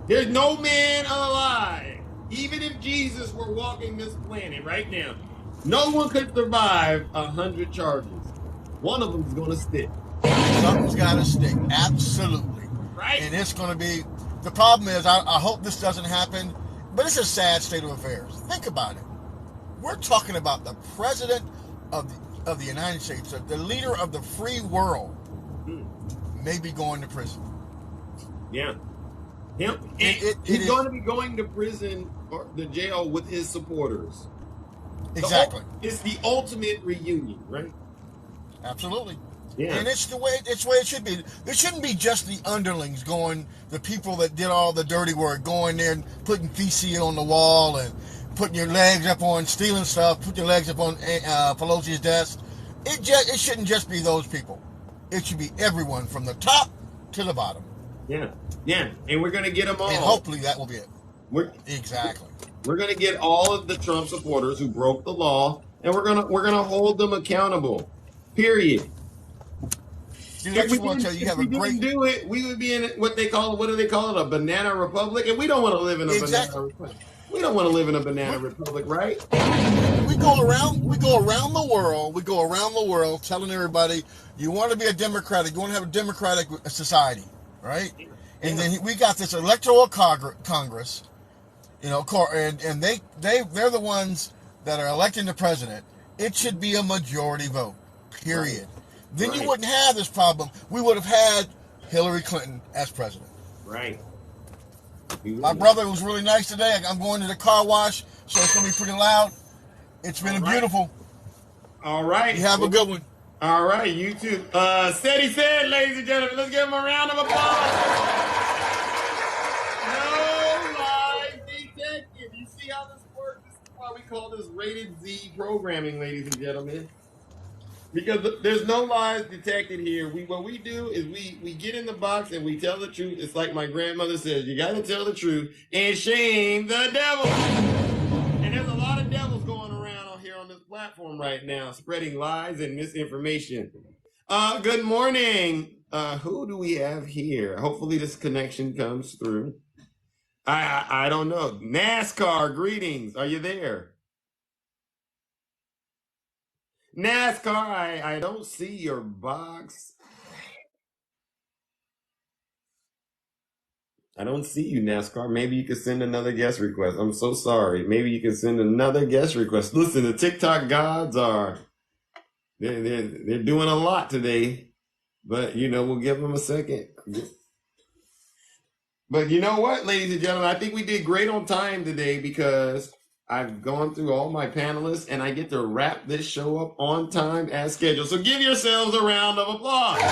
There's no man alive, even if Jesus were walking this planet right now, no one could survive 100 charges. One of them's going to stick. Something's got to stick. Absolutely. Right. And it's going to be... The problem is, I hope this doesn't happen, but it's a sad state of affairs. Think about it. We're talking about the president of the United States, the leader of the free world, may be going to prison. Yeah. He's going to be going to prison or the jail with his supporters. Exactly. It's the ultimate reunion, right? Absolutely. Yeah. And it's the way it should be. There shouldn't be just the underlings going, the people that did all the dirty work, going there and putting feces on the wall and putting your legs up on, stealing stuff, put your legs up on Pelosi's desk. It shouldn't just be those people. It should be everyone from the top to the bottom. Yeah. Yeah. And we're going to get them all. And hopefully that will be it. Exactly. We're going to get all of the Trump supporters who broke the law, and we're going to hold them accountable. Period. Dude, I just want to tell you, you have a great. Do it, we would be in what do they call it, a banana republic, and we don't want to live in a banana republic. We don't want to live in a banana republic, right? We go around the world telling everybody, you want to be a democratic, you want to have a democratic society, right? And then we got this electoral Congress, you know, and they're the ones that are electing the president. It should be a majority vote, period. Right. Then you wouldn't have this problem. We would have had Hillary Clinton as president. Right. My brother was really nice today. I'm going to the car wash, so it's going to be pretty loud. It's been beautiful. All right. You have a good one. All right, you too. Steady said, ladies and gentlemen. Let's give him a round of applause. No lies detected. You see how this works? This is why we call this rated Z programming, ladies and gentlemen. Because there's no lies detected here. What we do is we get in the box and we tell the truth. It's like my grandmother says, you got to tell the truth and shame the devil. And there's a lot of devils going around on here on this platform right now, spreading lies and misinformation. Good morning. Who do we have here? Hopefully this connection comes through. I don't know. NASCAR, greetings. Are you there? NASCAR, I don't see your box. I don't see you, NASCAR. Maybe you could send another guest request. I'm so sorry. Maybe you can send another guest request. Listen, the TikTok gods they're doing a lot today, but we'll give them a second. But you know what, ladies and gentlemen, I think we did great on time today because I've gone through all my panelists and I get to wrap this show up on time as scheduled. So give yourselves a round of applause. All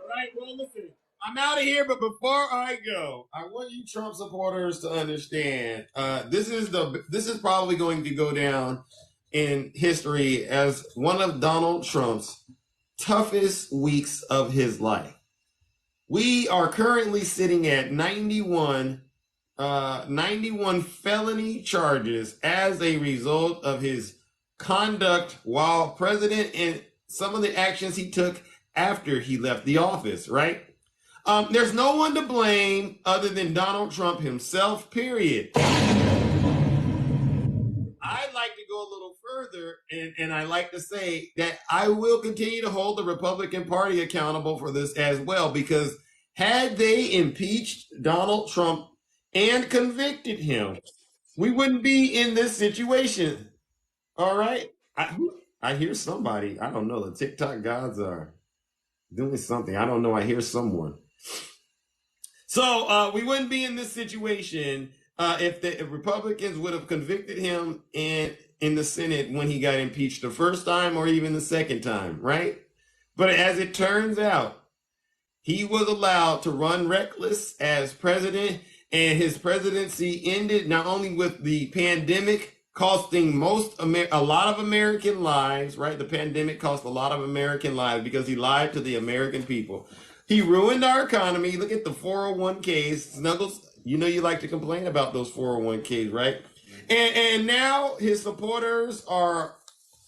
right, well, listen, I'm out of here, but before I go, I want you Trump supporters to understand, this is probably going to go down in history as one of Donald Trump's toughest weeks of his life. We are currently sitting at 91 felony charges as a result of his conduct while president and some of the actions he took after he left the office, right? There's no one to blame other than Donald Trump himself, period. I'd like to go a little further, and I like to say that I will continue to hold the Republican Party accountable for this as well, because had they impeached Donald Trump and convicted him, we wouldn't be in this situation. All right? I hear somebody. I don't know. The TikTok gods are doing something. I don't know. I hear someone. So we wouldn't be in this situation if the Republicans would have convicted him in the Senate when he got impeached the first time or even the second time, right? But as it turns out, he was allowed to run reckless as president, and his presidency ended not only with the pandemic costing a lot of American lives, right? The pandemic cost a lot of American lives because he lied to the American people. He ruined our economy. Look at the 401ks. Snuggles, you like to complain about those 401ks, right? And now his supporters are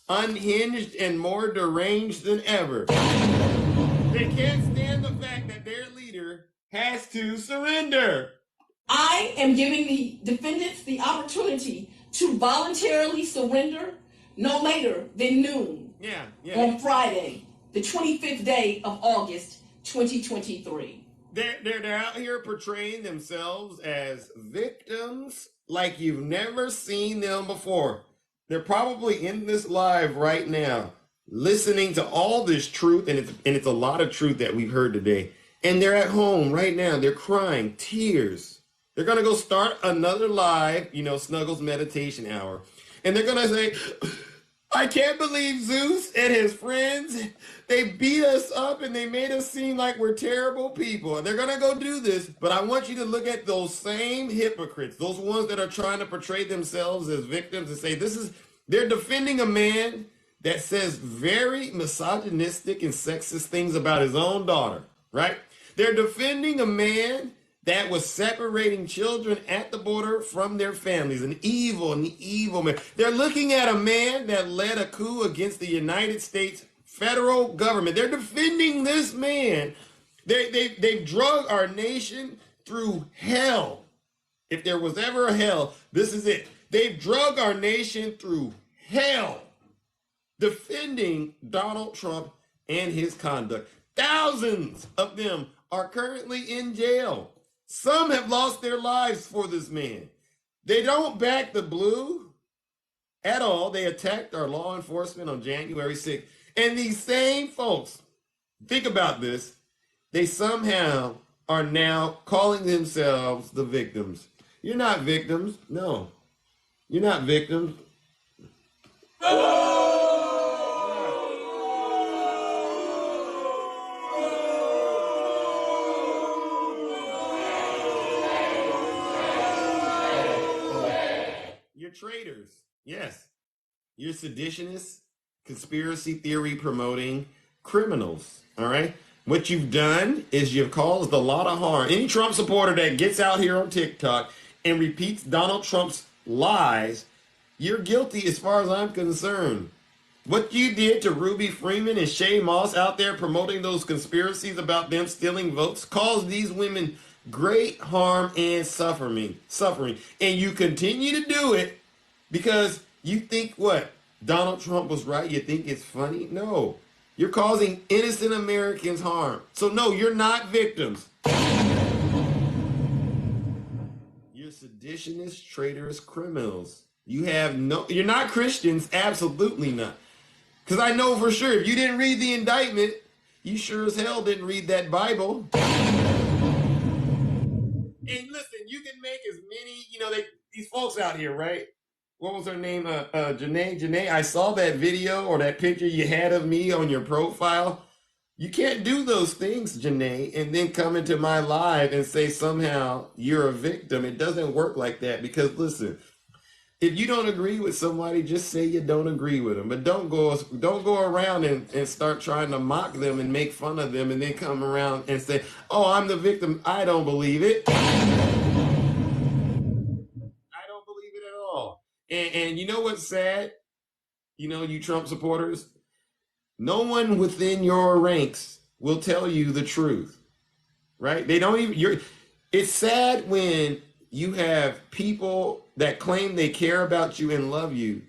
unhinged and more deranged than ever. They can't stand the fact that their leader has to surrender. I am giving the defendants the opportunity to voluntarily surrender no later than noon on Friday, the 25th day of August, 2023. They're out here portraying themselves as victims like you've never seen them before. They're probably in this live right now, listening to all this truth, and it's a lot of truth that we've heard today. And they're at home right now. They're crying, tears. They're gonna go start another live, Snuggles meditation hour, and they're gonna say, I can't believe Zeus and his friends, they beat us up and they made us seem like we're terrible people. They're going to go do this, but I want you to look at those same hypocrites, those ones that are trying to portray themselves as victims and say, they're defending a man that says very misogynistic and sexist things about his own daughter, right? They're defending a man that was separating children at the border from their families, an evil man. They're looking at a man that led a coup against the United States federal government. They're defending this man. They've drug our nation through hell. If there was ever a hell, this is it. They've drug our nation through hell, defending Donald Trump and his conduct. Thousands of them are currently in jail. Some have lost their lives for this man. They don't back the blue at all. They attacked our law enforcement on January 6th. And these same folks, think about this, they somehow are now calling themselves the victims. You're not victims. No, you're not victims. You're traitors. Yes. You're seditionists, conspiracy theory promoting criminals. All right. What you've done is you've caused a lot of harm. Any Trump supporter that gets out here on TikTok and repeats Donald Trump's lies, you're guilty as far as I'm concerned. What you did to Ruby Freeman and Shay Moss out there promoting those conspiracies about them stealing votes caused these women great harm and suffering. And you continue to do it because you think what? Donald Trump was right? You think it's funny? No. You're causing innocent Americans harm. So no, you're not victims. You're seditionists, traitorous criminals. You're not Christians, absolutely not. Because I know for sure, if you didn't read the indictment, you sure as hell didn't read that Bible. And listen, you can make as many, these folks out here, right? What was her name? Janae. I saw that video or that picture you had of me on your profile. You can't do those things, Janae, and then come into my live and say somehow you're a victim. It doesn't work like that because listen, if you don't agree with somebody, just say you don't agree with them. But don't go around and start trying to mock them and make fun of them and then come around and say, oh, I'm the victim. I don't believe it. I don't believe it at all. And you know what's sad? You Trump supporters, no one within your ranks will tell you the truth, right? They don't even, it's sad when you have people that claim they care about you and love you,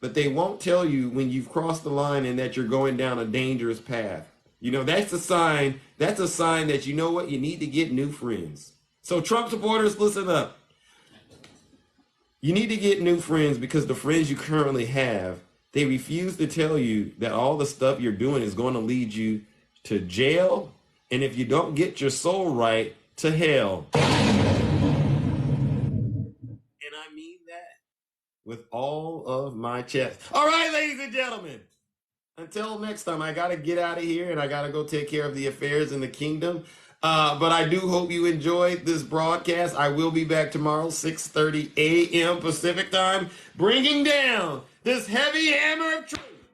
but they won't tell you when you've crossed the line and that you're going down a dangerous path. That's a sign that you know what, you need to get new friends. So Trump supporters, listen up. You need to get new friends because the friends you currently have, they refuse to tell you that all the stuff you're doing is going to lead you to jail, and if you don't get your soul right, to hell. And I mean that with all of my chest. All right, ladies and gentlemen, until next time, I got to get out of here and I got to go take care of the affairs in the kingdom. But I do hope you enjoyed this broadcast. I will be back tomorrow, 6:30 a.m. Pacific time, bringing down this heavy hammer of truth.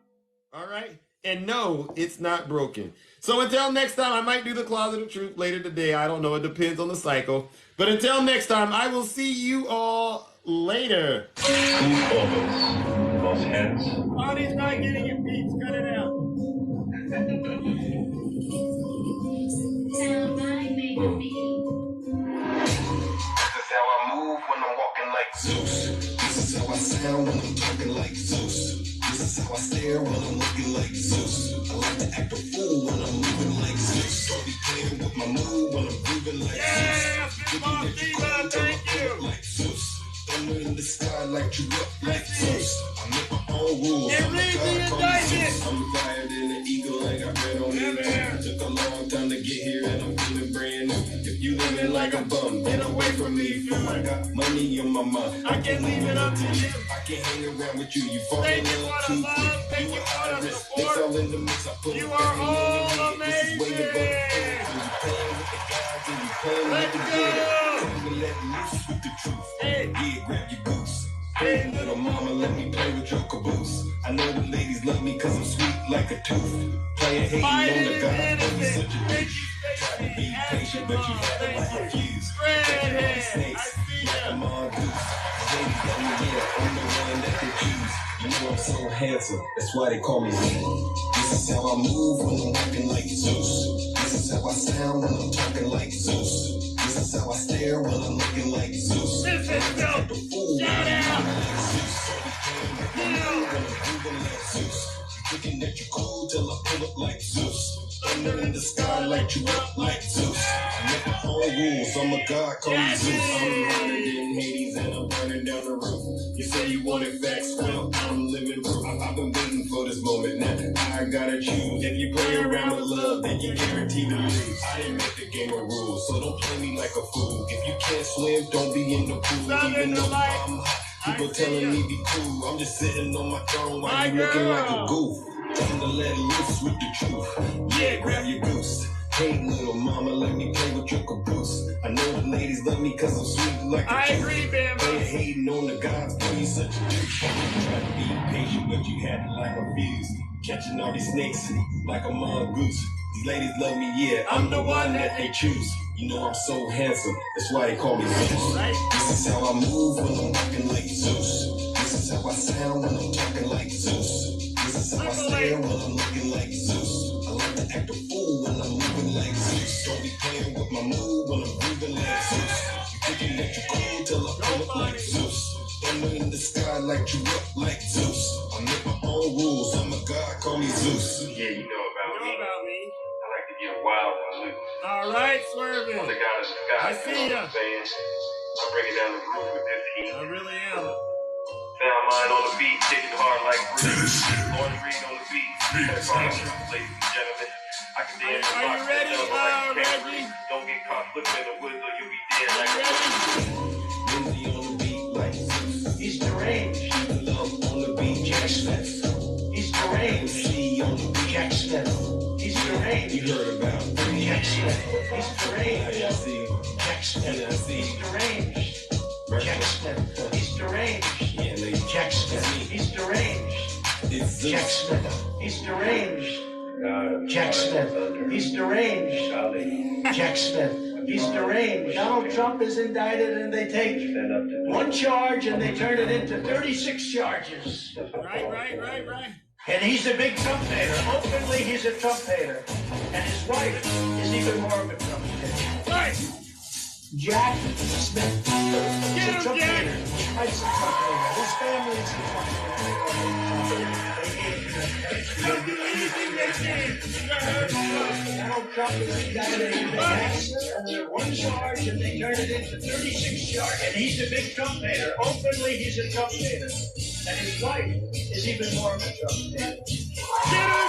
All right? And no, it's not broken. So until next time, I might do the Closet of Truth later today. I don't know. It depends on the cycle. But until next time, I will see you all later. Both hands. Bonnie's not getting it, Pete. Cut it out. This is how I move when I'm walking like Zeus. This is how I sound when I'm talking like Zeus. This is how I stare when I'm looking like Zeus. I like to act a fool when I'm moving like Zeus. playing with my mood when I'm grooving like Zeus. Thinking that you cool till I pull up like Zeus. Thunder in the sky like you up like Zeus. I make my own rules. I'm a god, call me Zeus. I'm flying than an eagle, I got red on it. Took a long time to get here and I'm feeling brand new. If you living like a bum, get away from me, fool. I got money on my mind. I can't leave it up to you. I can't hang around with you. You fall in love too quick. You a high risk. It's all in the mix. I put you are all amazing. This is way above. When you playing with the guys and you playing with the dead. Come and let loose with the truth. Yeah, grab your goose. Hey, little mama, let me play with your caboose. I know the ladies love me cause I'm sweet like a tooth. Playing hating on the God, but you're such a douche. Try to be patient, but you had it like a fuse. Catching all the snakes, like a mongoose. Ladies love me, yeah, I'm the one that they choose. You know I'm so handsome, that's why they call me Zeus. This is how I move when I'm walking like Zeus. This is how I sound when I'm talking like Zeus. This is how I stare when I'm looking like Zeus. This is the fool when I'm moving like Zeus. So we playing with my mood when I'm moving like Zeus. Thinking that you cool till I pull up like Zeus. Thunder in the sky, light you up like Zeus. I make my own rules, I'm a god, call me Zeus. I'm hotter than Hades and I'm burning down the roof. You say you wanted facts, well, I'm living proof. I've been waiting for this moment, now I gotta choose. If you play around with love, then you're guaranteed to lose. I didn't make the game of rules, so don't play me like a fool. If you can't swim, don't be in the pool. Even though I'm hot, people telling me be cool. I'm just sitting on my throne while you looking like a goof. Time to let loose with the truth. Yeah, grab your goose. Hey, little mama, let me play with your caboose. I know the ladies love me cause I'm sweet like a I agree, man. They hating on the gods, boy, you such a douche. Try to be patient, but you had it like a fuse. Catching all these snakes like a mongoose. These ladies love me, yeah, I'm the one that they choose. You know I'm so handsome, that's why they call me Zeus. This is how I move when I'm walking like Zeus. This is how I sound when I'm talking like Zeus. This is how I stare when I'm looking like Zeus. I like to act a fool when I'm moving like Zeus. Don't be playing with my mood when I'm grooving like Zeus. You thinking that you cool till I pull up like Zeus. Thunder in the sky, light you up like Zeus. I make my own rules, I'm a god, call me Zeus. Yeah, you know about me. I like to get wild and loose. All right, Swervin'. I'm the god of the sky. I see ya. I'm breaking down the roof with this heat. I really am. Found mine on the beat, kicking hard like Bruce. Lord Reed on the beat. That's all, ladies and gentlemen. I can dance. Are you ready, Reggie? Don't get caught flipping in the woods or you'll be dead like Lindsay on the beat like Zeus. He's deranged. Love on the beat, Jack Smith. He's deranged. C on the beat, Jack Smith. He's deranged. You heard about Jack Smith. He's deranged. I see. Jack Smith. He's deranged. Jack Smith. He's deranged. Jack Smith. He's deranged. Jack Smith. He's deranged. Jack Smith. He's deranged. Jack Smith. He's deranged. Donald Trump is indicted and they take one charge and they turn it into 36 charges. Right. And he's a big Trump hater. Openly, he's a Trump hater. And his wife is even more of a Trump hater. Right. Jack Smith. Get him, Trump hater. His family is a Trump hater. They'll do anything they can. Donald Trump is indicted in Texas under one charge and they turn it into 36 charges. And he's a big Trump hater. Openly, he's a Trump hater. And his wife is even more of a Trump hater. Get him!